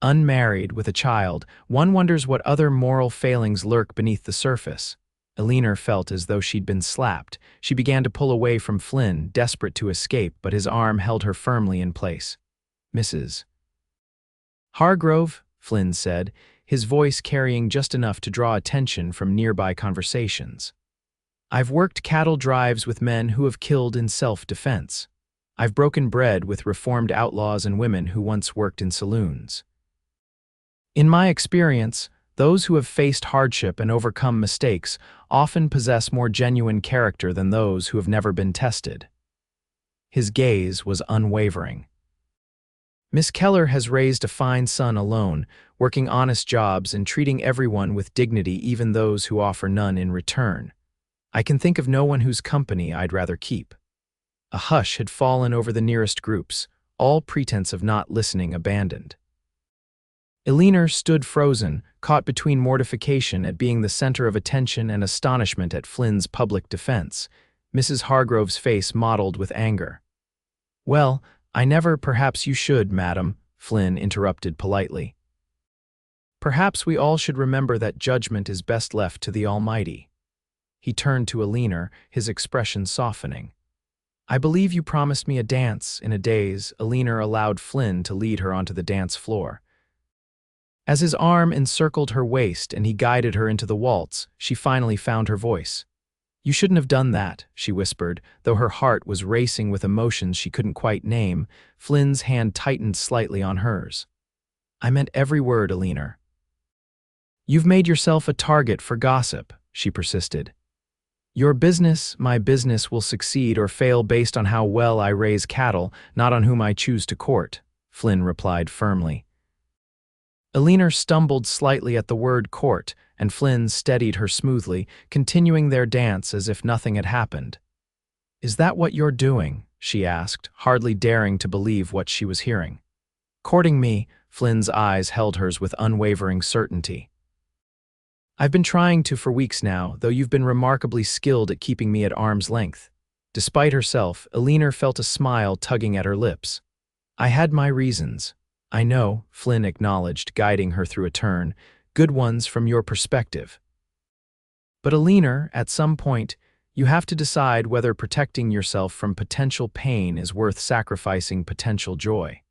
Speaker 1: Unmarried, with a child, one wonders what other moral failings lurk beneath the surface. Eleanor felt as though she'd been slapped. She began to pull away from Flynn, desperate to escape, but his arm held her firmly in place. Mrs. Hargrove, Flynn said, his voice carrying just enough to draw attention from nearby conversations. I've worked cattle drives with men who have killed in self-defense. I've broken bread with reformed outlaws and women who once worked in saloons. In my experience, those who have faced hardship and overcome mistakes often possess more genuine character than those who have never been tested. His gaze was unwavering. Miss Keller has raised a fine son alone, working honest jobs and treating everyone with dignity, even those who offer none in return. I can think of no one whose company I'd rather keep. A hush had fallen over the nearest groups, all pretense of not listening abandoned. Eleanor stood frozen, caught between mortification at being the center of attention and astonishment at Flynn's public defense. Mrs. Hargrove's face mottled with anger. Well, perhaps you should, madam, Flynn interrupted politely. Perhaps we all should remember that judgment is best left to the Almighty. He turned to Eleanor, his expression softening. I believe you promised me a dance. In a daze, Eleanor allowed Flynn to lead her onto the dance floor. As his arm encircled her waist and he guided her into the waltz, she finally found her voice. You shouldn't have done that, she whispered, though her heart was racing with emotions she couldn't quite name. Flynn's hand tightened slightly on hers. I meant every word, Eleanor. You've made yourself a target for gossip, she persisted. Your business, my business, will succeed or fail based on how well I raise cattle, not on whom I choose to court, Flynn replied firmly. Eleanor stumbled slightly at the word court, and Flynn steadied her smoothly, continuing their dance as if nothing had happened. Is that what you're doing? She asked, hardly daring to believe what she was hearing. Courting me, Flynn's eyes held hers with unwavering certainty. I've been trying to for weeks now, though you've been remarkably skilled at keeping me at arm's length. Despite herself, Eleanor felt a smile tugging at her lips. I had my reasons. I know, Flynn acknowledged, guiding her through a turn. Good ones from your perspective. But Eleanor, at some point, you have to decide whether protecting yourself from potential pain is worth sacrificing potential joy.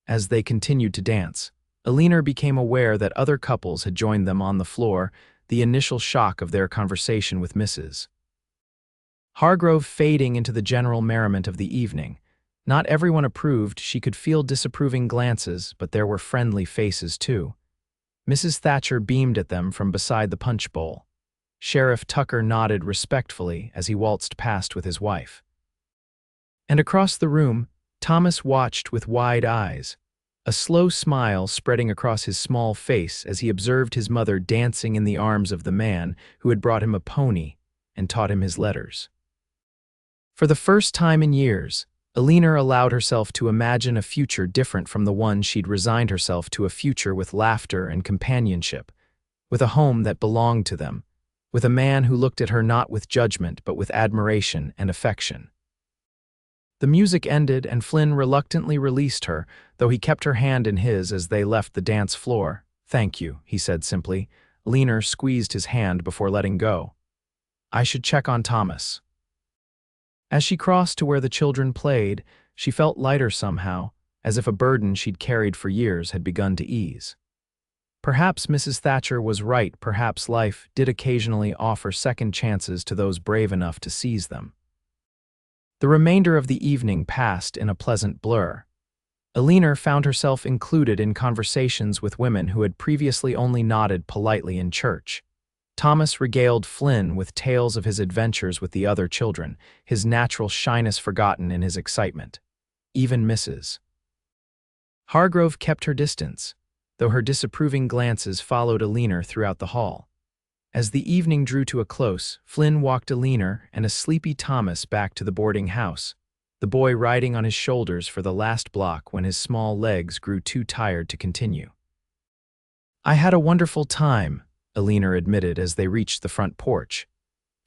Speaker 1: As they continued to dance, Eleanor became aware that other couples had joined them on the floor, the initial shock of their conversation with Mrs. Hargrove fading into the general merriment of the evening. Not everyone approved. She could feel disapproving glances, but there were friendly faces too. Mrs. Thatcher beamed at them from beside the punch bowl. Sheriff Tucker nodded respectfully as he waltzed past with his wife. And across the room, Thomas watched with wide eyes, a slow smile spreading across his small face as he observed his mother dancing in the arms of the man who had brought him a pony and taught him his letters. For the first time in years, Eleanor allowed herself to imagine a future different from the one she'd resigned herself to, a future with laughter and companionship, with a home that belonged to them, with a man who looked at her not with judgment but with admiration and affection. The music ended and Flynn reluctantly released her, though he kept her hand in his as they left the dance floor. Thank you, he said simply. Eleanor squeezed his hand before letting go. I should check on Thomas. As she crossed to where the children played, she felt lighter somehow, as if a burden she'd carried for years had begun to ease. Perhaps Mrs. Thatcher was right, perhaps life did occasionally offer second chances to those brave enough to seize them. The remainder of the evening passed in a pleasant blur. Eleanor found herself included in conversations with women who had previously only nodded politely in church. Thomas regaled Flynn with tales of his adventures with the other children, his natural shyness forgotten in his excitement. Even Mrs. Hargrove kept her distance, though her disapproving glances followed Eleanor throughout the hall. As the evening drew to a close, Flynn walked Eleanor and a sleepy Thomas back to the boarding house, the boy riding on his shoulders for the last block when his small legs grew too tired to continue. "I had a wonderful time," Eleanor admitted as they reached the front porch.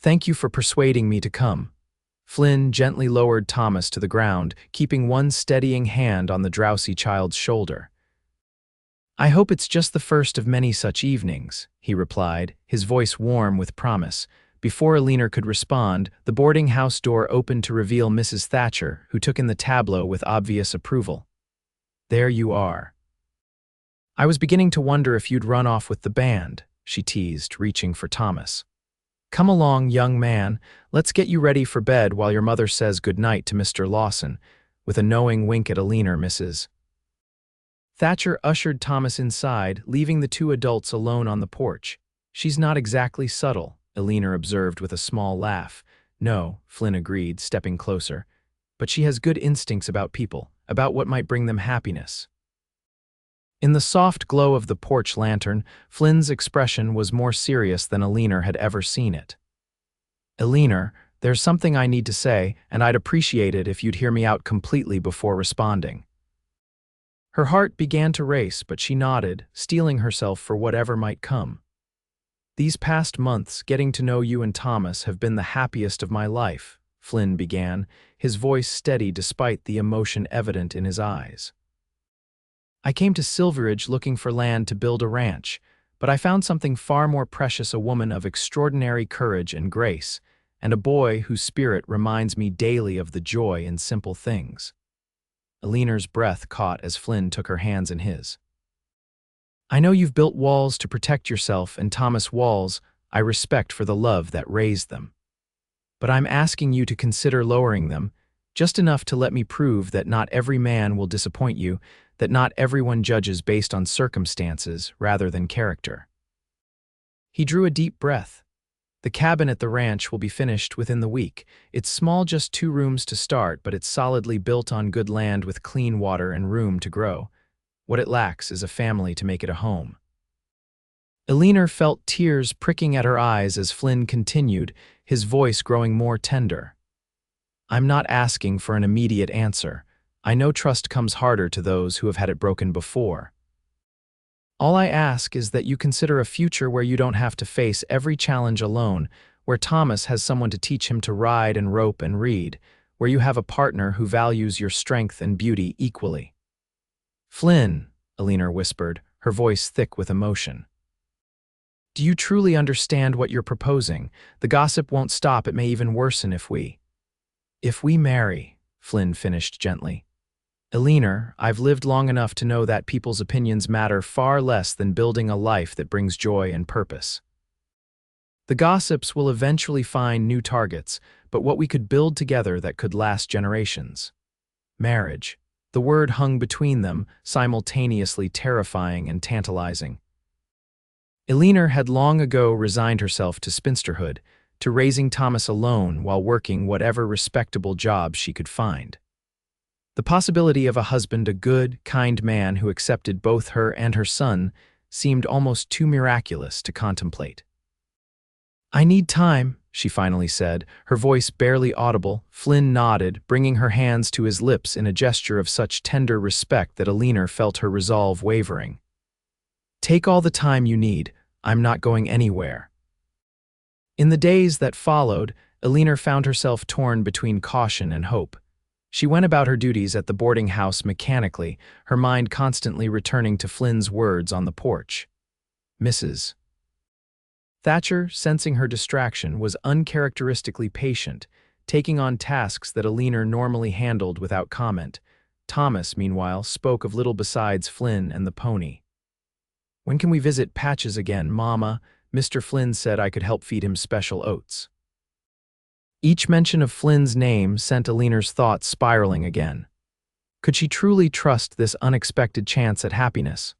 Speaker 1: "Thank you for persuading me to come." Flynn gently lowered Thomas to the ground, keeping one steadying hand on the drowsy child's shoulder. "I hope it's just the first of many such evenings," he replied, his voice warm with promise. Before Eleanor could respond, the boarding house door opened to reveal Mrs. Thatcher, who took in the tableau with obvious approval. "There you are. I was beginning to wonder if you'd run off with the band," she teased, reaching for Thomas. "Come along, young man, let's get you ready for bed while your mother says goodnight to Mr. Lawson," with a knowing wink at Eleanor. Mrs. Thatcher ushered Thomas inside, leaving the two adults alone on the porch. "She's not exactly subtle," Eleanor observed with a small laugh. "No," Flynn agreed, stepping closer. "But she has good instincts about people, about what might bring them happiness." In the soft glow of the porch lantern, Flynn's expression was more serious than Eleanor had ever seen it. "Eleanor, there's something I need to say, and I'd appreciate it if you'd hear me out completely before responding." Her heart began to race, but she nodded, steeling herself for whatever might come. "These past months, getting to know you and Thomas have been the happiest of my life," Flynn began, his voice steady despite the emotion evident in his eyes. "I came to Silverridge looking for land to build a ranch, but I found something far more precious, a woman of extraordinary courage and grace, and a boy whose spirit reminds me daily of the joy in simple things." Eleanor's breath caught as Flynn took her hands in his. "I know you've built walls to protect yourself, and Thomas, walls I respect for the love that raised them. But I'm asking you to consider lowering them, just enough to let me prove that not every man will disappoint you, that not everyone judges based on circumstances rather than character." He drew a deep breath. "The cabin at the ranch will be finished within the week. It's small, just 2 rooms to start, but it's solidly built on good land with clean water and room to grow. What it lacks is a family to make it a home." Eleanor felt tears pricking at her eyes as Flynn continued, his voice growing more tender. "I'm not asking for an immediate answer. I know trust comes harder to those who have had it broken before. All I ask is that you consider a future where you don't have to face every challenge alone, where Thomas has someone to teach him to ride and rope and read, where you have a partner who values your strength and beauty equally." "Flynn," Eleanor whispered, her voice thick with emotion. "Do you truly understand what you're proposing? The gossip won't stop, it may even worsen if we marry," Flynn finished gently. "Eleanor, I've lived long enough to know that people's opinions matter far less than building a life that brings joy and purpose. The gossips will eventually find new targets, but what we could build together that could last generations. Marriage." The word hung between them, simultaneously terrifying and tantalizing. Eleanor had long ago resigned herself to spinsterhood, to raising Thomas alone while working whatever respectable job she could find. The possibility of a husband, a good, kind man who accepted both her and her son, seemed almost too miraculous to contemplate. "I need time," she finally said, her voice barely audible. Flynn nodded, bringing her hands to his lips in a gesture of such tender respect that Eleanor felt her resolve wavering. "Take all the time you need. I'm not going anywhere." In the days that followed, Eleanor found herself torn between caution and hope. She went about her duties at the boarding house mechanically, her mind constantly returning to Flynn's words on the porch. Mrs. Thatcher, sensing her distraction, was uncharacteristically patient, taking on tasks that Eleanor normally handled without comment. Thomas, meanwhile, spoke of little besides Flynn and the pony. When can we visit Patches again, Mama? Mr. Flynn said I could help feed him special oats. Each mention of Flynn's name sent Eleanor's thoughts spiraling again. Could she truly trust this unexpected chance at happiness?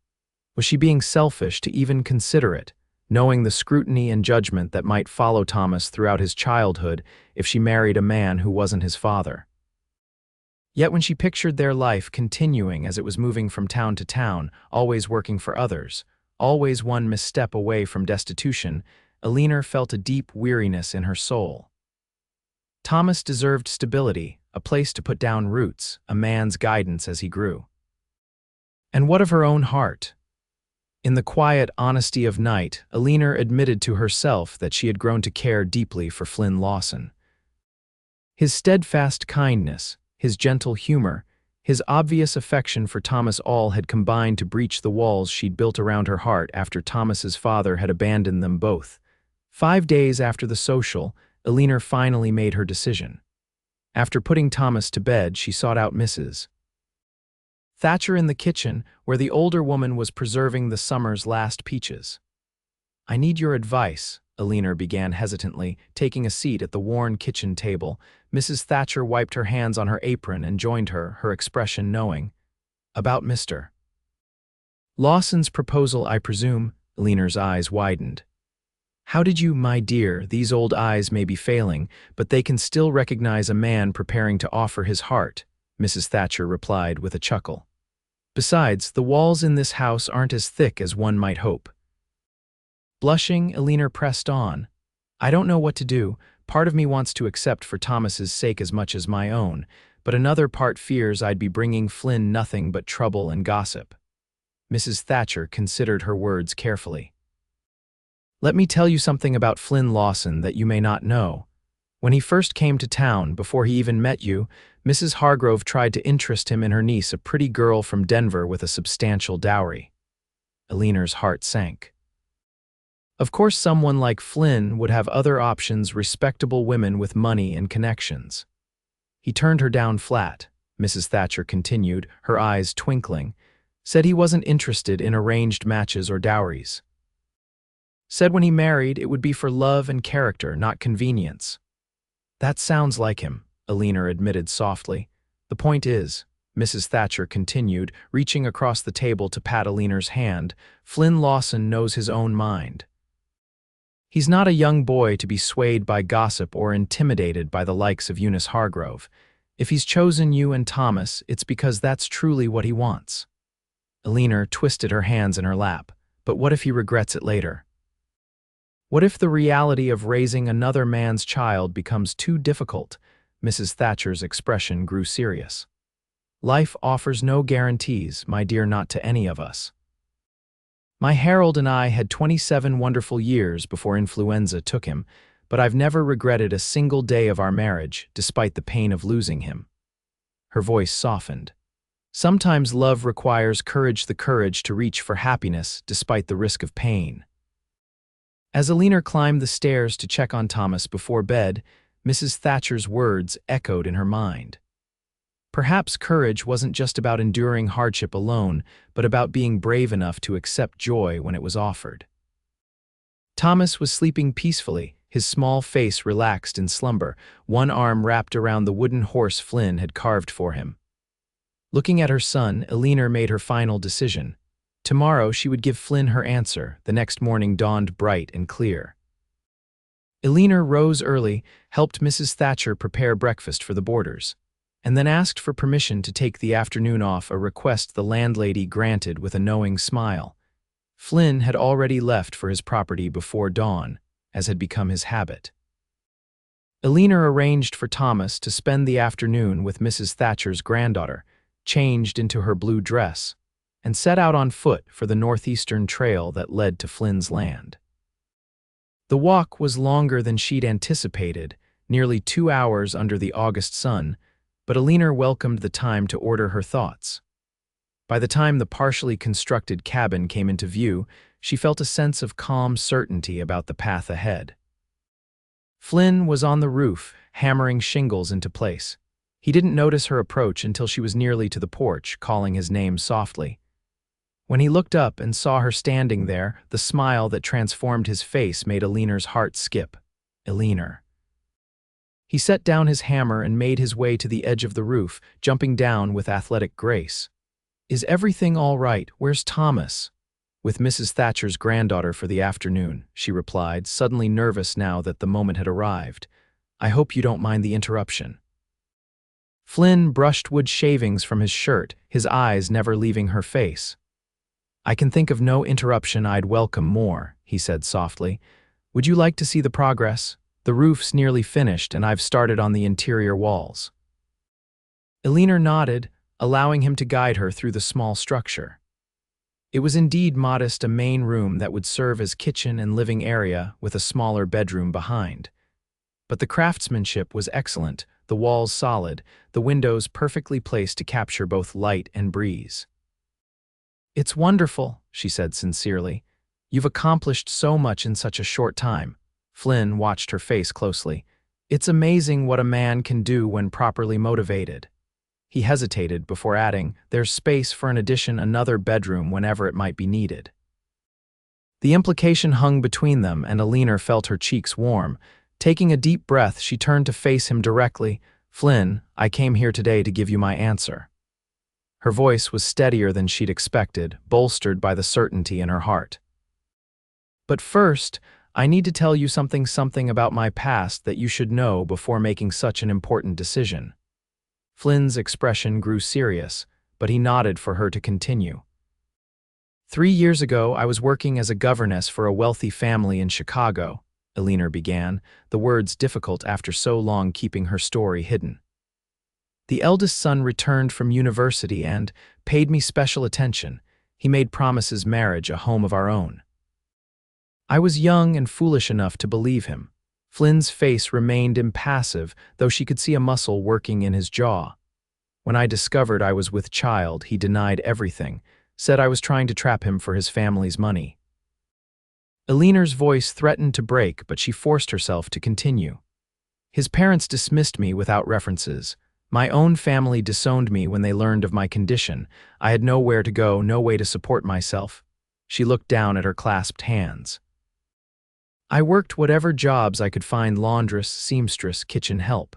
Speaker 1: Was she being selfish to even consider it, knowing the scrutiny and judgment that might follow Thomas throughout his childhood if she married a man who wasn't his father? Yet when she pictured their life continuing as it was moving from town to town, always working for others, always one misstep away from destitution, Eleanor felt a deep weariness in her soul. Thomas deserved stability, a place to put down roots, a man's guidance as he grew. And what of her own heart? In the quiet honesty of night, Eleanor admitted to herself that she had grown to care deeply for Flynn Lawson. His steadfast kindness, his gentle humor, his obvious affection for Thomas all had combined to breach the walls she'd built around her heart after Thomas's father had abandoned them both. 5 days after the social, Eleanor finally made her decision. After putting Thomas to bed, she sought out Mrs. Thatcher in the kitchen, where the older woman was preserving the summer's last peaches. "I need your advice," Eleanor began hesitantly, taking a seat at the worn kitchen table. Mrs. Thatcher wiped her hands on her apron and joined her, her expression knowing. "About Mr. Lawson's proposal, I presume?" Eleanor's eyes widened. "How did you, my dear? These old eyes may be failing, but they can still recognize a man preparing to offer his heart," Mrs. Thatcher replied with a chuckle. "Besides, the walls in this house aren't as thick as one might hope." Blushing, Eleanor pressed on. "I don't know what to do. Part of me wants to accept for Thomas's sake as much as my own, but another part fears I'd be bringing Flynn nothing but trouble and gossip." Mrs. Thatcher considered her words carefully. "Let me tell you something about Flynn Lawson that you may not know. When he first came to town, before he even met you, Mrs. Hargrove tried to interest him in her niece, a pretty girl from Denver with a substantial dowry." Eleanor's heart sank. Of course, someone like Flynn would have other options, respectable women with money and connections. "He turned her down flat," Mrs. Thatcher continued, her eyes twinkling. "Said he wasn't interested in arranged matches or dowries. Said when he married, it would be for love and character, not convenience." "That sounds like him," Eleanor admitted softly. "The point is," Mrs. Thatcher continued, reaching across the table to pat Eleanor's hand, "Flynn Lawson knows his own mind. He's not a young boy to be swayed by gossip or intimidated by the likes of Eunice Hargrove. If he's chosen you and Thomas, it's because that's truly what he wants." Eleanor twisted her hands in her lap. "But what if he regrets it later? What if the reality of raising another man's child becomes too difficult?" Mrs. Thatcher's expression grew serious. "Life offers no guarantees, my dear, not to any of us. My Harold and I had 27 wonderful years before influenza took him, but I've never regretted a single day of our marriage, despite the pain of losing him." Her voice softened. "Sometimes love requires courage, the courage to reach for happiness despite the risk of pain." As Eleanor climbed the stairs to check on Thomas before bed, Mrs. Thatcher's words echoed in her mind. Perhaps courage wasn't just about enduring hardship alone, but about being brave enough to accept joy when it was offered. Thomas was sleeping peacefully, his small face relaxed in slumber, one arm wrapped around the wooden horse Flynn had carved for him. Looking at her son, Eleanor made her final decision. Tomorrow she would give Flynn her answer. The next morning dawned bright and clear. Eleanor rose early, helped Mrs. Thatcher prepare breakfast for the boarders, and then asked for permission to take the afternoon off, a request the landlady granted with a knowing smile. Flynn had already left for his property before dawn, as had become his habit. Eleanor arranged for Thomas to spend the afternoon with Mrs. Thatcher's granddaughter, changed into her blue dress, and set out on foot for the northeastern trail that led to Flynn's land. The walk was longer than she'd anticipated, nearly 2 hours under the August sun, but Eleanor welcomed the time to order her thoughts. By the time the partially constructed cabin came into view, she felt a sense of calm certainty about the path ahead. Flynn was on the roof, hammering shingles into place. He didn't notice her approach until she was nearly to the porch, calling his name softly. When he looked up and saw her standing there, the smile that transformed his face made Eleanor's heart skip. Eleanor. He set down his hammer and made his way to the edge of the roof, jumping down with athletic grace. "Is everything all right? Where's Thomas?" "With Mrs. Thatcher's granddaughter for the afternoon," she replied, suddenly nervous now that the moment had arrived. "I hope you don't mind the interruption." Flynn brushed wood shavings from his shirt, his eyes never leaving her face. "I can think of no interruption I'd welcome more," he said softly. "Would you like to see the progress? The roof's nearly finished, and I've started on the interior walls." Eleanor nodded, allowing him to guide her through the small structure. It was indeed modest, a main room that would serve as kitchen and living area with a smaller bedroom behind. But the craftsmanship was excellent, the walls solid, the windows perfectly placed to capture both light and breeze. "It's wonderful," she said sincerely. "You've accomplished so much in such a short time." Flynn watched her face closely. "It's amazing what a man can do when properly motivated." He hesitated before adding, "There's space for an addition, another bedroom whenever it might be needed." The implication hung between them, and Eleanor felt her cheeks warm. Taking a deep breath, she turned to face him directly. "Flynn, I came here today to give you my answer." Her voice was steadier than she'd expected, bolstered by the certainty in her heart. "But first, I need to tell you something about my past that you should know before making such an important decision." Flynn's expression grew serious, but he nodded for her to continue. 3 years ago, I was working as a governess for a wealthy family in Chicago," Eleanor began, the words difficult after so long keeping her story hidden. "The eldest son returned from university and paid me special attention. He made promises, marriage, a home of our own. I was young and foolish enough to believe him." Flynn's face remained impassive, though she could see a muscle working in his jaw. "When I discovered I was with child, he denied everything, said I was trying to trap him for his family's money." Eleanor's voice threatened to break, but she forced herself to continue. "His parents dismissed me without references. My own family disowned me when they learned of my condition. I had nowhere to go, no way to support myself." She looked down at her clasped hands. "I worked whatever jobs I could find, laundress, seamstress, kitchen help.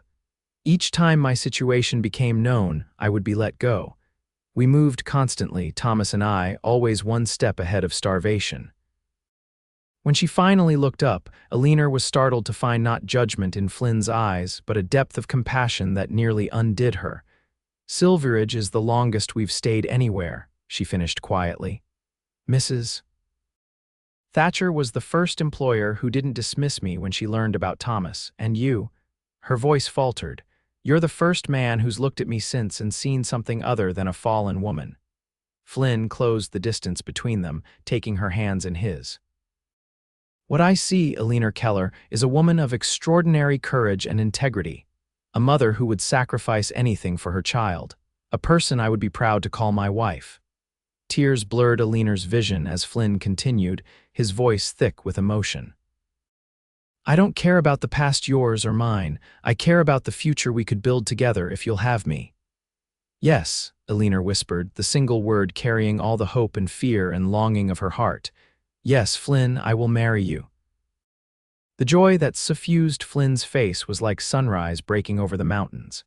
Speaker 1: Each time my situation became known, I would be let go. We moved constantly, Thomas and I, always one step ahead of starvation." When she finally looked up, Eleanor was startled to find not judgment in Flynn's eyes, but a depth of compassion that nearly undid her. "Silverridge is the longest we've stayed anywhere," she finished quietly. "Mrs. Thatcher was the first employer who didn't dismiss me when she learned about Thomas, and you," her voice faltered, "you're the first man who's looked at me since and seen something other than a fallen woman." Flynn closed the distance between them, taking her hands in his. "What I see, Eleanor Keller, is a woman of extraordinary courage and integrity, a mother who would sacrifice anything for her child, a person I would be proud to call my wife." Tears blurred Eleanor's vision as Flynn continued, his voice thick with emotion. "I don't care about the past, yours or mine. I care about the future we could build together if you'll have me." "Yes," Eleanor whispered, the single word carrying all the hope and fear and longing of her heart. "Yes, Flynn, I will marry you." The joy that suffused Flynn's face was like sunrise breaking over the mountains.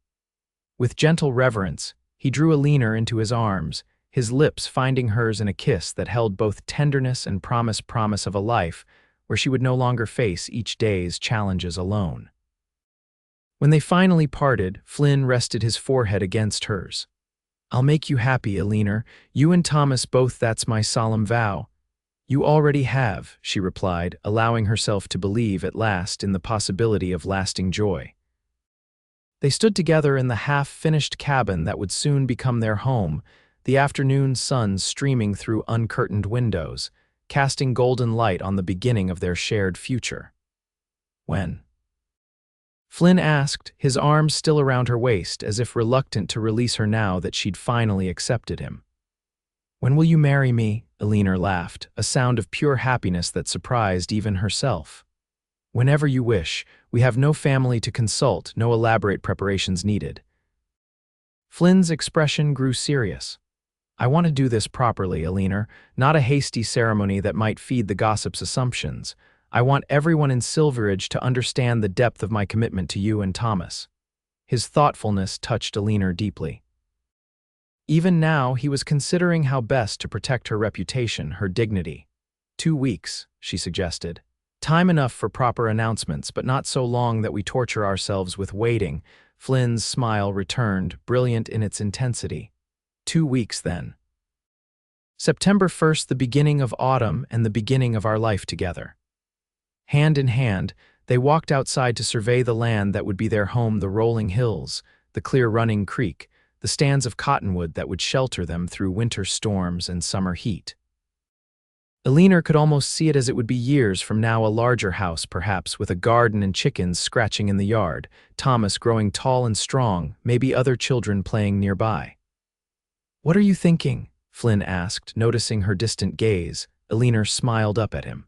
Speaker 1: With gentle reverence, he drew Eleanor into his arms, his lips finding hers in a kiss that held both tenderness and promise of a life where she would no longer face each day's challenges alone. When they finally parted, Flynn rested his forehead against hers. "I'll make you happy, Eleanor. You and Thomas both, that's my solemn vow." "You already have," she replied, allowing herself to believe at last in the possibility of lasting joy. They stood together in the half-finished cabin that would soon become their home, the afternoon sun streaming through uncurtained windows, casting golden light on the beginning of their shared future. "When?" Flynn asked, his arms still around her waist, as if reluctant to release her now that she'd finally accepted him. "When will you marry me?" Eleanor laughed, a sound of pure happiness that surprised even herself. "Whenever you wish. We have no family to consult, no elaborate preparations needed." Flynn's expression grew serious. I want to do this properly, Eleanor, not a hasty ceremony that might feed the gossip's assumptions. I want everyone in Silverridge to understand the depth of my commitment to you and Thomas. His thoughtfulness touched Eleanor deeply. Even now, he was considering how best to protect her reputation, her dignity. 2 weeks, she suggested. Time enough for proper announcements, but not so long that we torture ourselves with waiting. Flynn's smile returned, brilliant in its intensity. 2 weeks, then. September 1st, the beginning of autumn and the beginning of our life together. Hand in hand, they walked outside to survey the land that would be their home, the rolling hills, the clear-running creek, the stands of cottonwood that would shelter them through winter storms and summer heat. Eleanor could almost see it as it would be years from now, a larger house perhaps, with a garden and chickens scratching in the yard, Thomas growing tall and strong, maybe other children playing nearby. "What are you thinking?" Flynn asked, noticing her distant gaze. Eleanor smiled up at him.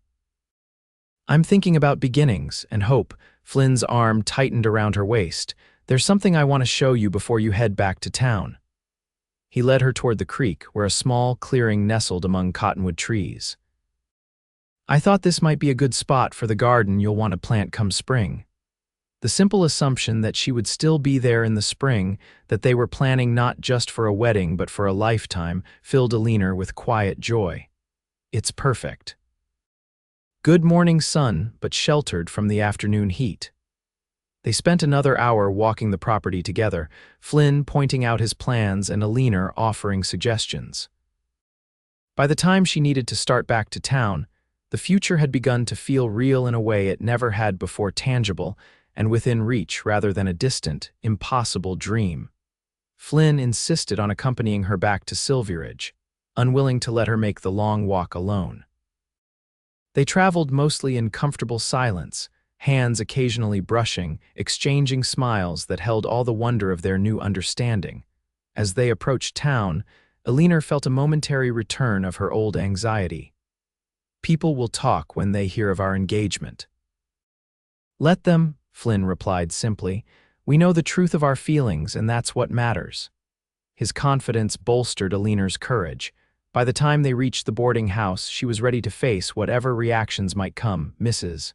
Speaker 1: "I'm thinking about beginnings and hope." Flynn's arm tightened around her waist. "There's something I want to show you before you head back to town." He led her toward the creek, where a small clearing nestled among cottonwood trees. "I thought this might be a good spot for the garden you'll want to plant come spring." The simple assumption that she would still be there in the spring, that they were planning not just for a wedding but for a lifetime, filled Eleanor with quiet joy. "It's perfect." Good morning sun, but sheltered from the afternoon heat. They spent another hour walking the property together, Flynn pointing out his plans and Eleanor offering suggestions. By the time she needed to start back to town, the future had begun to feel real in a way it never had before, tangible and within reach rather than a distant, impossible dream. Flynn insisted on accompanying her back to Silverridge, unwilling to let her make the long walk alone. They traveled mostly in comfortable silence, hands occasionally brushing, exchanging smiles that held all the wonder of their new understanding. As they approached town, Eleanor felt a momentary return of her old anxiety. "People will talk when they hear of our engagement." "Let them," Flynn replied simply. "We know the truth of our feelings, and that's what matters." His confidence bolstered Eleanor's courage. By the time they reached the boarding house, she was ready to face whatever reactions might come. Mrs.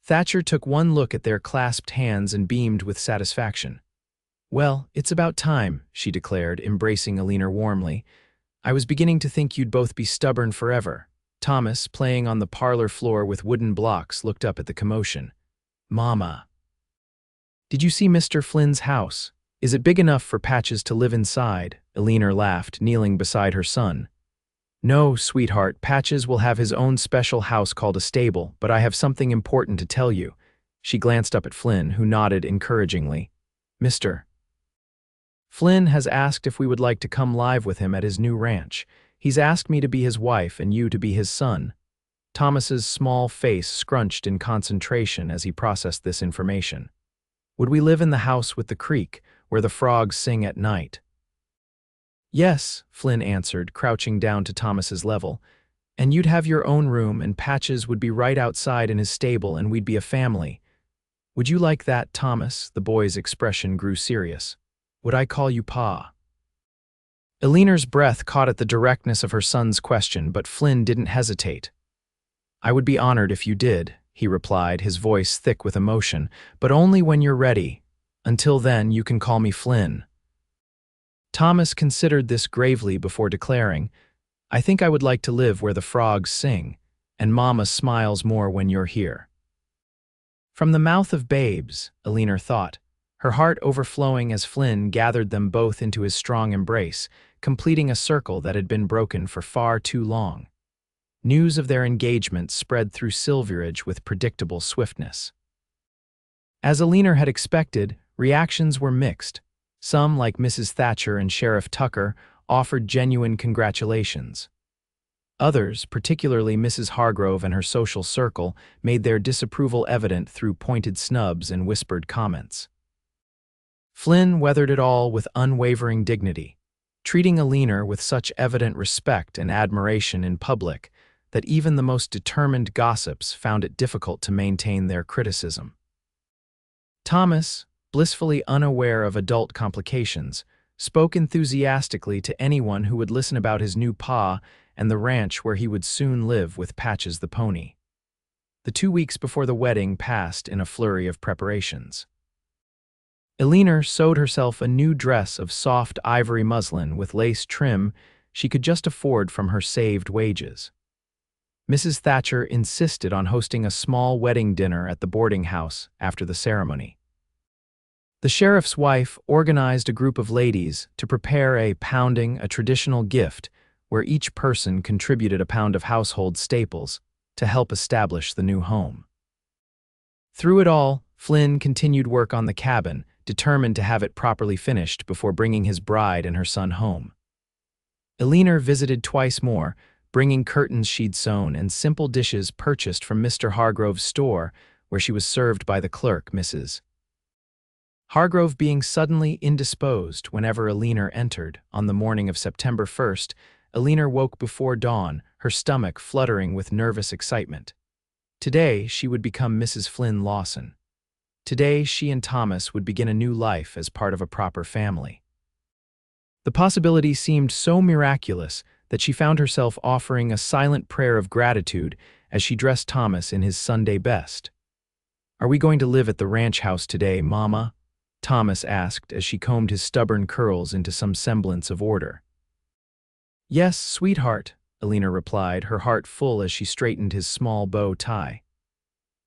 Speaker 1: Thatcher took one look at their clasped hands and beamed with satisfaction. "Well, it's about time," she declared, embracing Eleanor warmly. "I was beginning to think you'd both be stubborn forever." Thomas, playing on the parlor floor with wooden blocks, looked up at the commotion. "Mama. Did you see Mr. Flynn's house? Is it big enough for Patches to live inside?" Eleanor laughed, kneeling beside her son. "No, sweetheart, Patches will have his own special house called a stable, but I have something important to tell you." She glanced up at Flynn, who nodded encouragingly. "Mr. Flynn has asked if we would like to come live with him at his new ranch. He's asked me to be his wife and you to be his son." Thomas's small face scrunched in concentration as he processed this information. "Would we live in the house with the creek, where the frogs sing at night?" "Yes," Flynn answered, crouching down to Thomas's level. "And you'd have your own room, and Patches would be right outside in his stable, and we'd be a family. Would you like that, Thomas?" The boy's expression grew serious. "Would I call you Pa?" Eleanor's breath caught at the directness of her son's question, but Flynn didn't hesitate. "I would be honored if you did," he replied, his voice thick with emotion, "but only when you're ready. Until then, you can call me Flynn." Thomas considered this gravely before declaring, "I think I would like to live where the frogs sing, and Mama smiles more when you're here." From the mouth of babes, Eleanor thought, her heart overflowing as Flynn gathered them both into his strong embrace, completing a circle that had been broken for far too long. News of their engagement spread through Silverridge with predictable swiftness. As Eleanor had expected, reactions were mixed. Some, like Mrs. Thatcher and Sheriff Tucker, offered genuine congratulations. Others, particularly Mrs. Hargrove and her social circle, made their disapproval evident through pointed snubs and whispered comments. Flynn weathered it all with unwavering dignity, treating Eleanor with such evident respect and admiration in public that even the most determined gossips found it difficult to maintain their criticism. Thomas, blissfully unaware of adult complications, spoke enthusiastically to anyone who would listen about his new pa and the ranch where he would soon live with Patches the pony. The 2 weeks before the wedding passed in a flurry of preparations. Eleanor sewed herself a new dress of soft ivory muslin with lace trim she could just afford from her saved wages. Mrs. Thatcher insisted on hosting a small wedding dinner at the boarding house after the ceremony. The sheriff's wife organized a group of ladies to prepare a traditional gift where each person contributed a pound of household staples to help establish the new home. Through it all, Flynn continued work on the cabin, determined to have it properly finished before bringing his bride and her son home. Eleanor visited twice more, bringing curtains she'd sewn and simple dishes purchased from Mr. Hargrove's store, where she was served by the clerk, Mrs. Hargrove being suddenly indisposed whenever Eleanor entered. On the morning of September 1st, Eleanor woke before dawn, her stomach fluttering with nervous excitement. Today, she would become Mrs. Flynn Lawson. Today, she and Thomas would begin a new life as part of a proper family. The possibility seemed so miraculous that she found herself offering a silent prayer of gratitude as she dressed Thomas in his Sunday best. "Are we going to live at the ranch house today, Mama?" Thomas asked as she combed his stubborn curls into some semblance of order. "Yes, sweetheart," Eleanor replied, her heart full as she straightened his small bow tie.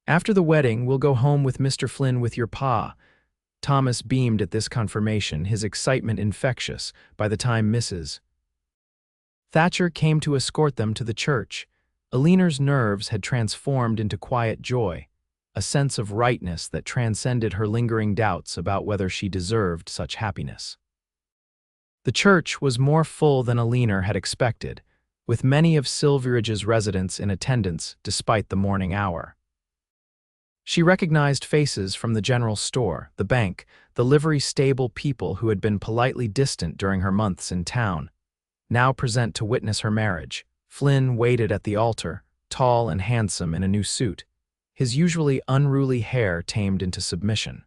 Speaker 1: "After the wedding, we'll go home with Mr. Flynn with your pa." Thomas beamed at this confirmation, his excitement infectious, by the time Mrs. Thatcher came to escort them to the church. Eleanor's nerves had transformed into quiet joy, a sense of rightness that transcended her lingering doubts about whether she deserved such happiness. The church was more full than Eleanor had expected, with many of Silverridge's residents in attendance despite the morning hour. She recognized faces from the general store, the bank, the livery stable, people who had been politely distant during her months in town, now present to witness her marriage. Flynn waited at the altar, tall and handsome in a new suit, his usually unruly hair tamed into submission.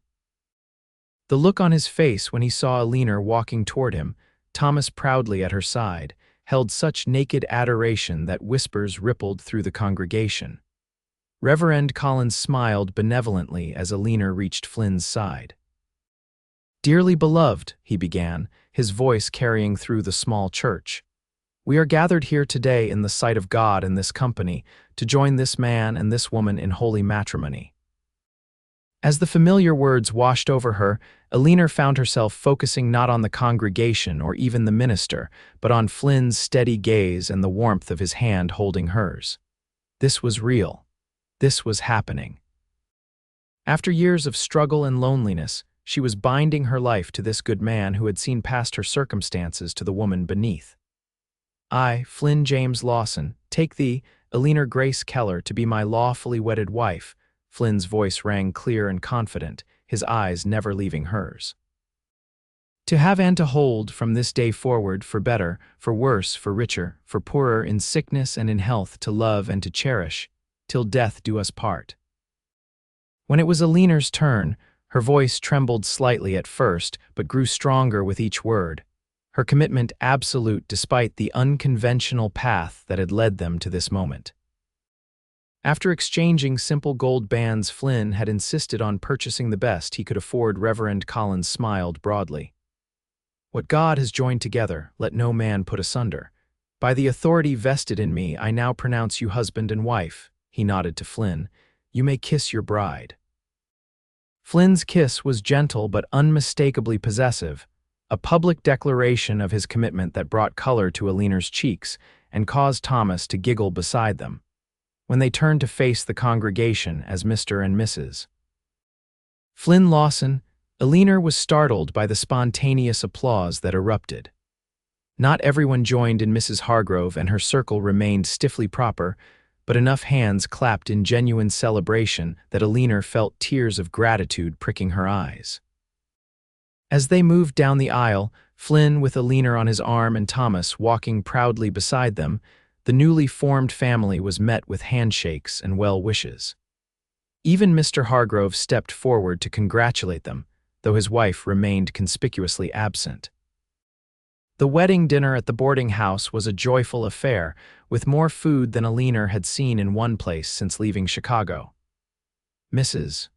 Speaker 1: The look on his face when he saw Eleanor walking toward him, Thomas proudly at her side, held such naked adoration that whispers rippled through the congregation. Reverend Collins smiled benevolently as Eleanor reached Flynn's side. "Dearly beloved," he began, his voice carrying through the small church, "we are gathered here today in the sight of God in this company to join this man and this woman in holy matrimony." As the familiar words washed over her, Eleanor found herself focusing not on the congregation or even the minister, but on Flynn's steady gaze and the warmth of his hand holding hers. This was real. This was happening. After years of struggle and loneliness, she was binding her life to this good man who had seen past her circumstances to the woman beneath. "I, Flynn James Lawson, take thee, Eleanor Grace Keller, to be my lawfully wedded wife." Flynn's voice rang clear and confident, his eyes never leaving hers. "To have and to hold from this day forward, for better, for worse, for richer, for poorer, in sickness and in health, to love and to cherish, till death do us part." When it was Eleanor's turn, her voice trembled slightly at first, but grew stronger with each word, her commitment absolute despite the unconventional path that had led them to this moment. After exchanging simple gold bands, Flynn had insisted on purchasing the best he could afford. Reverend Collins smiled broadly. "What God has joined together, let no man put asunder. By the authority vested in me, I now pronounce you husband and wife." He nodded to Flynn. "You may kiss your bride." Flynn's kiss was gentle but unmistakably possessive, a public declaration of his commitment that brought color to Eleanor's cheeks and caused Thomas to giggle beside them. When they turned to face the congregation as Mr. and Mrs. Flynn Lawson, Eleanor was startled by the spontaneous applause that erupted. Not everyone joined in Mrs. Hargrove, and her circle remained stiffly proper, but enough hands clapped in genuine celebration that Eleanor felt tears of gratitude pricking her eyes. As they moved down the aisle, Flynn with Eleanor on his arm and Thomas walking proudly beside them, the newly formed family was met with handshakes and well wishes. Even Mr. Hargrove stepped forward to congratulate them, though his wife remained conspicuously absent. The wedding dinner at the boarding house was a joyful affair, with more food than Eleanor had seen in one place since leaving Chicago. Mrs.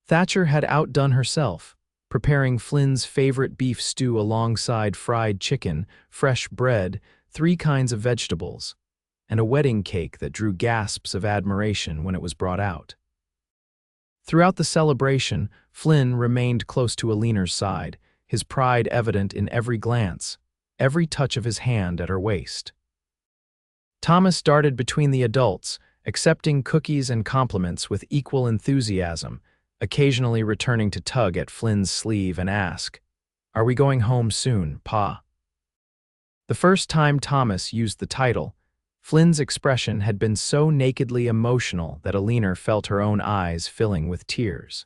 Speaker 1: Thatcher had outdone herself, preparing Flynn's favorite beef stew alongside fried chicken, fresh bread, 3 kinds of vegetables, and a wedding cake that drew gasps of admiration when it was brought out. Throughout the celebration, Flynn remained close to Eleanor's side, his pride evident in every glance, every touch of his hand at her waist. Thomas darted between the adults, accepting cookies and compliments with equal enthusiasm, occasionally returning to tug at Flynn's sleeve and ask, "Are we going home soon, Pa?" The first time Thomas used the title, Flynn's expression had been so nakedly emotional that Eleanor felt her own eyes filling with tears.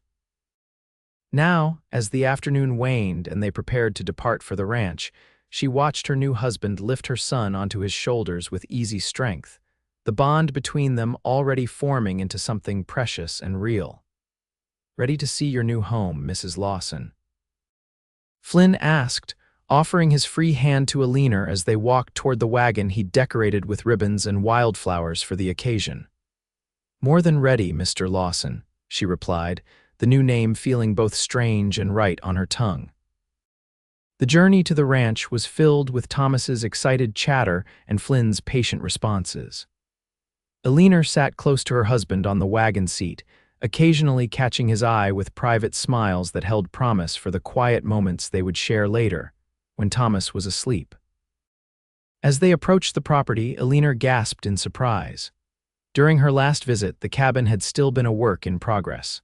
Speaker 1: Now, as the afternoon waned and they prepared to depart for the ranch, she watched her new husband lift her son onto his shoulders with easy strength, the bond between them already forming into something precious and real. "Ready to see your new home, Mrs. Lawson?" Flynn asked, offering his free hand to Eleanor as they walked toward the wagon he'd decorated with ribbons and wildflowers for the occasion. "More than ready, Mr. Lawson," she replied, the new name feeling both strange and right on her tongue. The journey to the ranch was filled with Thomas's excited chatter and Flynn's patient responses. Eleanor sat close to her husband on the wagon seat, occasionally catching his eye with private smiles that held promise for the quiet moments they would share later, when Thomas was asleep. As they approached the property, Eleanor gasped in surprise. During her last visit, the cabin had still been a work in progress.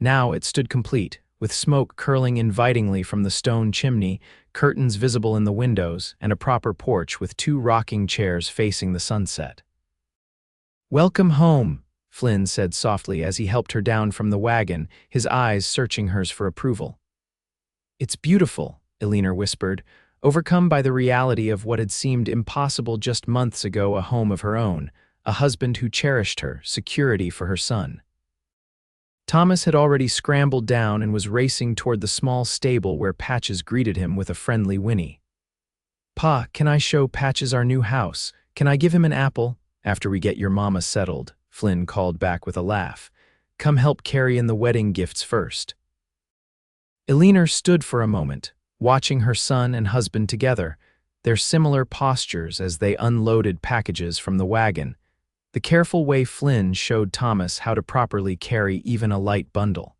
Speaker 1: Now it stood complete, with smoke curling invitingly from the stone chimney, curtains visible in the windows, and a proper porch with 2 rocking chairs facing the sunset. "Welcome home," Flynn said softly as he helped her down from the wagon, his eyes searching hers for approval. "It's beautiful," Eleanor whispered, overcome by the reality of what had seemed impossible just months ago, a home of her own, a husband who cherished her, security for her son. Thomas had already scrambled down and was racing toward the small stable where Patches greeted him with a friendly whinny. "Pa, can I show Patches our new house? Can I give him an apple? After we get your mama settled," Flynn called back with a laugh. "Come help carry in the wedding gifts first." Eleanor stood for a moment, watching her son and husband together, their similar postures as they unloaded packages from the wagon, the careful way Flynn showed Thomas how to properly carry even a light bundle.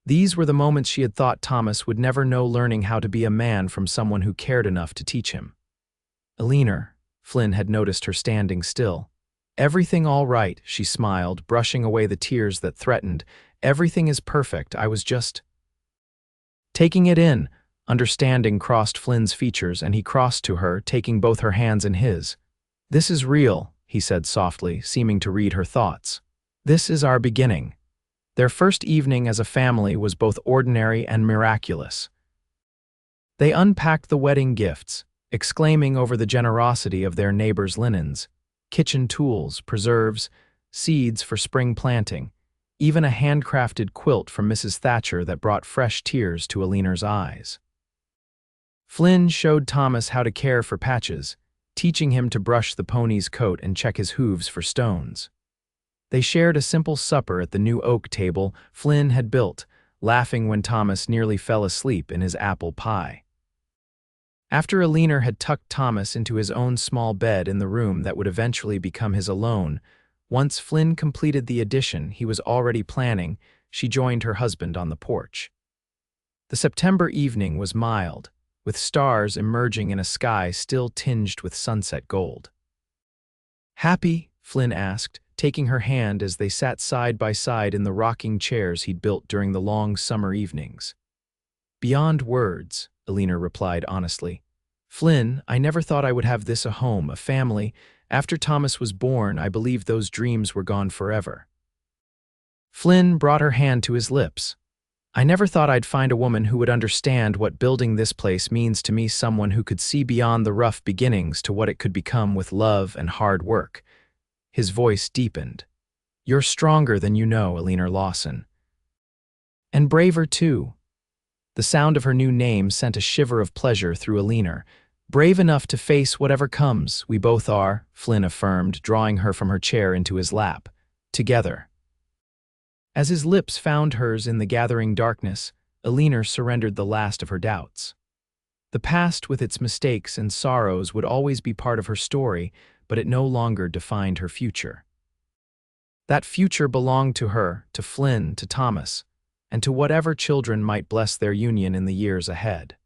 Speaker 1: These were the moments she had thought Thomas would never know, learning how to be a man from someone who cared enough to teach him. "Eleanor," Flynn had noticed her standing still. "Everything all right," she smiled, brushing away the tears that threatened. "Everything is perfect, I was just—" Taking it in, understanding crossed Flynn's features, and he crossed to her, taking both her hands in his. "This is real," he said softly, seeming to read her thoughts. "This is our beginning." Their first evening as a family was both ordinary and miraculous. They unpacked the wedding gifts, exclaiming over the generosity of their neighbors' linens, kitchen tools, preserves, seeds for spring planting, even a handcrafted quilt from Mrs. Thatcher that brought fresh tears to Eleanor's eyes. Flynn showed Thomas how to care for Patches, teaching him to brush the pony's coat and check his hooves for stones. They shared a simple supper at the new oak table Flynn had built, laughing when Thomas nearly fell asleep in his apple pie. After Eleanor had tucked Thomas into his own small bed in the room that would eventually become his alone, once Flynn completed the addition he was already planning, she joined her husband on the porch. The September evening was mild, with stars emerging in a sky still tinged with sunset gold. "Happy?" Flynn asked, taking her hand as they sat side by side in the rocking chairs he'd built during the long summer evenings. "Beyond words," Eleanor replied honestly. "Flynn, I never thought I would have this, a home, a family. After Thomas was born, I believed those dreams were gone forever." Flynn brought her hand to his lips. "I never thought I'd find a woman who would understand what building this place means to me, someone who could see beyond the rough beginnings to what it could become with love and hard work." His voice deepened. "You're stronger than you know, Eleanor Lawson. And braver too." The sound of her new name sent a shiver of pleasure through Eleanor. "Brave enough to face whatever comes, we both are," Flynn affirmed, drawing her from her chair into his lap. "Together." As his lips found hers in the gathering darkness, Eleanor surrendered the last of her doubts. The past with its mistakes and sorrows would always be part of her story, but it no longer defined her future. That future belonged to her, to Flynn, to Thomas, and to whatever children might bless their union in the years ahead.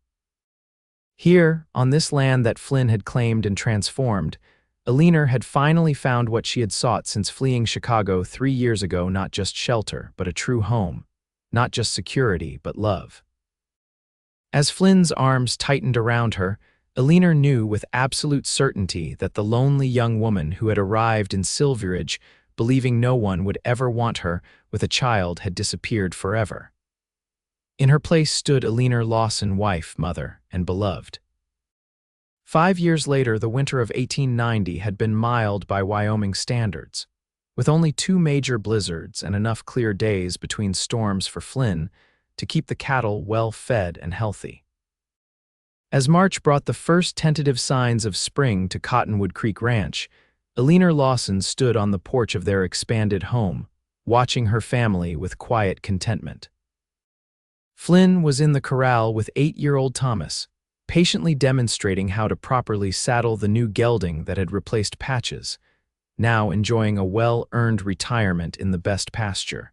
Speaker 1: Here, on this land that Flynn had claimed and transformed, Eleanor had finally found what she had sought since fleeing Chicago 3 years ago: not just shelter, but a true home. Not just security, but love. As Flynn's arms tightened around her, Eleanor knew with absolute certainty that the lonely young woman who had arrived in Silverridge, believing no one would ever want her with a child, had disappeared forever. In her place stood Eleanor Lawson, wife, mother, and beloved. 5 years later, the winter of 1890 had been mild by Wyoming standards, with only 2 major blizzards and enough clear days between storms for Flynn to keep the cattle well fed and healthy. As March brought the first tentative signs of spring to Cottonwood Creek Ranch, Eleanor Lawson stood on the porch of their expanded home, watching her family with quiet contentment. Flynn was in the corral with 8-year-old Thomas, patiently demonstrating how to properly saddle the new gelding that had replaced Patches, now enjoying a well-earned retirement in the best pasture.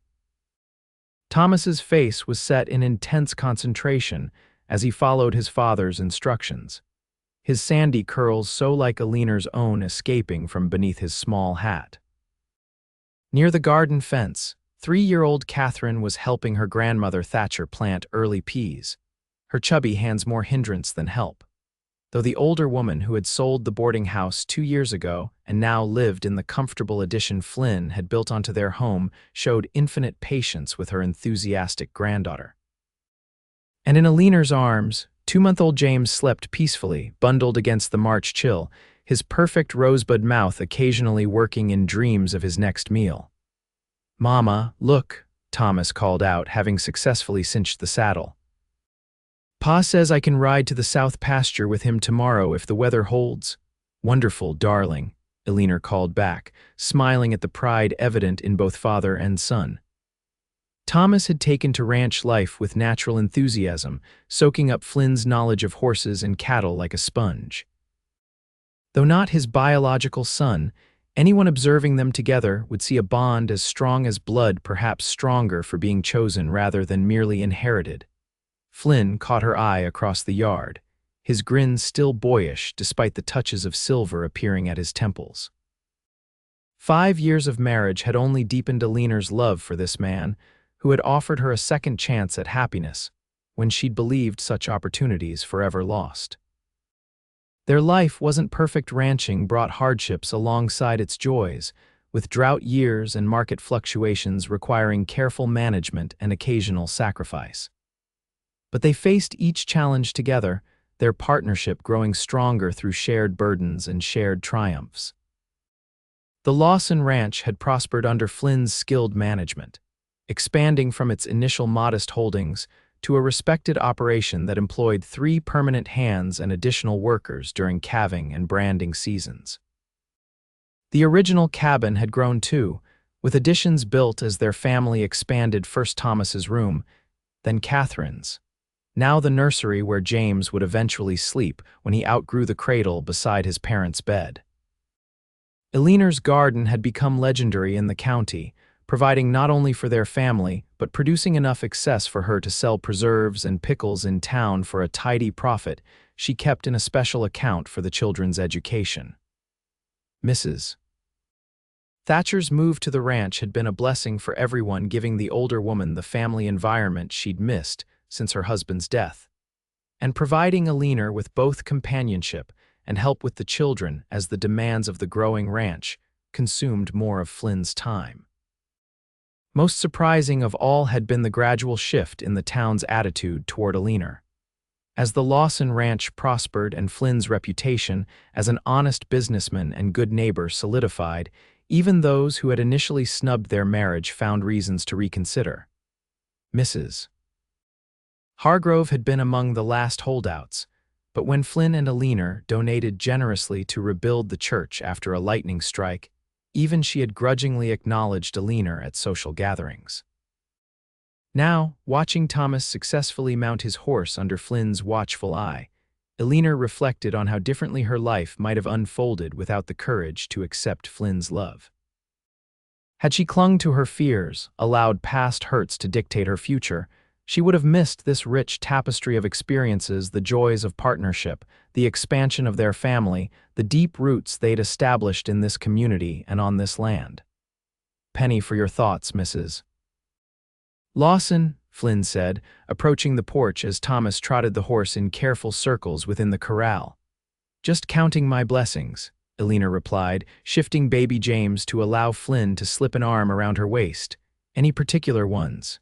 Speaker 1: Thomas's face was set in intense concentration as he followed his father's instructions, his sandy curls so like Eleanor's own escaping from beneath his small hat. Near the garden fence, 3-year-old Catherine was helping her grandmother Thatcher plant early peas, her chubby hands more hindrance than help, though the older woman who had sold the boarding house 2 years ago and now lived in the comfortable addition Flynn had built onto their home showed infinite patience with her enthusiastic granddaughter. And in Eleanor's arms, 2-month-old James slept peacefully, bundled against the March chill, his perfect rosebud mouth occasionally working in dreams of his next meal. "Mama, look," Thomas called out, having successfully cinched the saddle. "Pa says I can ride to the south pasture with him tomorrow if the weather holds." "Wonderful, darling," Eleanor called back, smiling at the pride evident in both father and son. Thomas had taken to ranch life with natural enthusiasm, soaking up Flynn's knowledge of horses and cattle like a sponge. Though not his biological son, anyone observing them together would see a bond as strong as blood, perhaps stronger for being chosen rather than merely inherited. Flynn caught her eye across the yard, his grin still boyish despite the touches of silver appearing at his temples. 5 years of marriage had only deepened Eleanor's love for this man, who had offered her a second chance at happiness when she'd believed such opportunities forever lost. Their life wasn't perfect. Ranching brought hardships alongside its joys, with drought years and market fluctuations requiring careful management and occasional sacrifice. But they faced each challenge together, their partnership growing stronger through shared burdens and shared triumphs. The Lawson Ranch had prospered under Flynn's skilled management, expanding from its initial modest holdings to a respected operation that employed 3 permanent hands and additional workers during calving and branding seasons. The original cabin had grown too, with additions built as their family expanded, first Thomas's room, then Catherine's. Now the nursery where James would eventually sleep when he outgrew the cradle beside his parents' bed. Eleanor's garden had become legendary in the county, providing not only for their family, but producing enough excess for her to sell preserves and pickles in town for a tidy profit she kept in a special account for the children's education. Mrs. Thatcher's move to the ranch had been a blessing for everyone, giving the older woman the family environment she'd missed since her husband's death, and providing Eleanor with both companionship and help with the children as the demands of the growing ranch consumed more of Flynn's time. Most surprising of all had been the gradual shift in the town's attitude toward Eleanor. As the Lawson Ranch prospered and Flynn's reputation as an honest businessman and good neighbor solidified, even those who had initially snubbed their marriage found reasons to reconsider. Mrs. Hargrove had been among the last holdouts, but when Flynn and Eleanor donated generously to rebuild the church after a lightning strike, even she had grudgingly acknowledged Eleanor at social gatherings. Now, watching Thomas successfully mount his horse under Flynn's watchful eye, Eleanor reflected on how differently her life might have unfolded without the courage to accept Flynn's love. Had she clung to her fears, allowed past hurts to dictate her future, she would have missed this rich tapestry of experiences, the joys of partnership, the expansion of their family, the deep roots they'd established in this community and on this land. Penny for your thoughts, Mrs. Lawson, Flynn said, approaching the porch as Thomas trotted the horse in careful circles within the corral. Just counting my blessings, Eleanor replied, shifting baby James to allow Flynn to slip an arm around her waist. Any particular ones?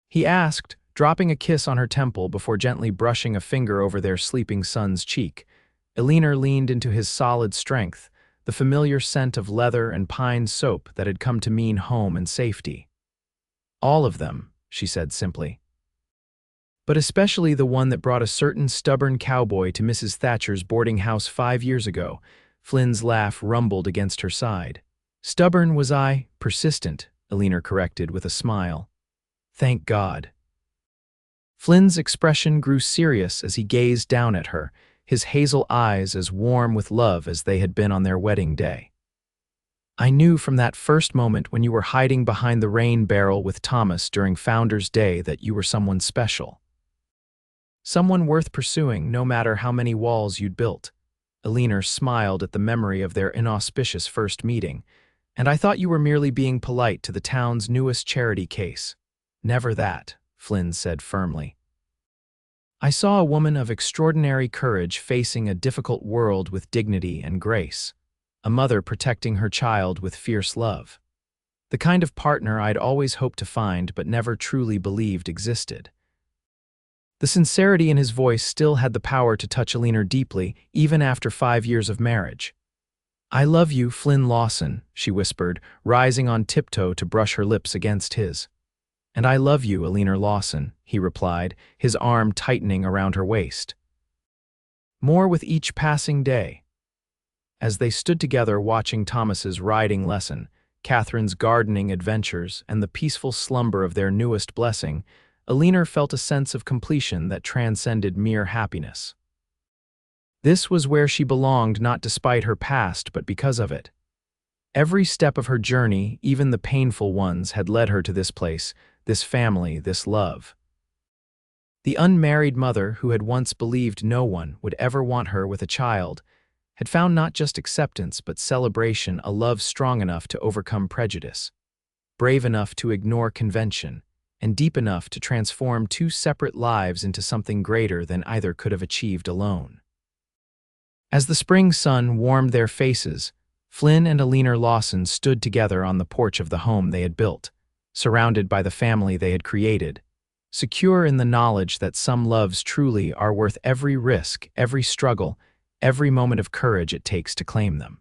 Speaker 1: He asked, dropping a kiss on her temple before gently brushing a finger over their sleeping son's cheek. Eleanor leaned into his solid strength, the familiar scent of leather and pine soap that had come to mean home and safety. All of them, she said simply. But especially the one that brought a certain stubborn cowboy to Mrs. Thatcher's boarding house 5 years ago. Flynn's laugh rumbled against her side. Stubborn was I, persistent, Eleanor corrected with a smile. Thank God. Flynn's expression grew serious as he gazed down at her, his hazel eyes as warm with love as they had been on their wedding day. I knew from that first moment when you were hiding behind the rain barrel with Thomas during Founder's Day that you were someone special. Someone worth pursuing no matter how many walls you'd built. Eleanor smiled at the memory of their inauspicious first meeting, and I thought you were merely being polite to the town's newest charity case. Never that, Flynn said firmly. I saw a woman of extraordinary courage facing a difficult world with dignity and grace, a mother protecting her child with fierce love. The kind of partner I'd always hoped to find but never truly believed existed. The sincerity in his voice still had the power to touch Eleanor deeply, even after 5 years of marriage. I love you, Flynn Lawson, she whispered, rising on tiptoe to brush her lips against his. And I love you, Eleanor Lawson, he replied, his arm tightening around her waist. More with each passing day. As they stood together watching Thomas's riding lesson, Catherine's gardening adventures, and the peaceful slumber of their newest blessing, Eleanor felt a sense of completion that transcended mere happiness. This was where she belonged, not despite her past, but because of it. Every step of her journey, even the painful ones, had led her to this place, this family, this love. The unmarried mother who had once believed no one would ever want her with a child had found not just acceptance but celebration, a love strong enough to overcome prejudice, brave enough to ignore convention, and deep enough to transform 2 separate lives into something greater than either could have achieved alone. As the spring sun warmed their faces, Flynn and Eleanor Lawson stood together on the porch of the home they had built, surrounded by the family they had created, secure in the knowledge that some loves truly are worth every risk, every struggle, every moment of courage it takes to claim them.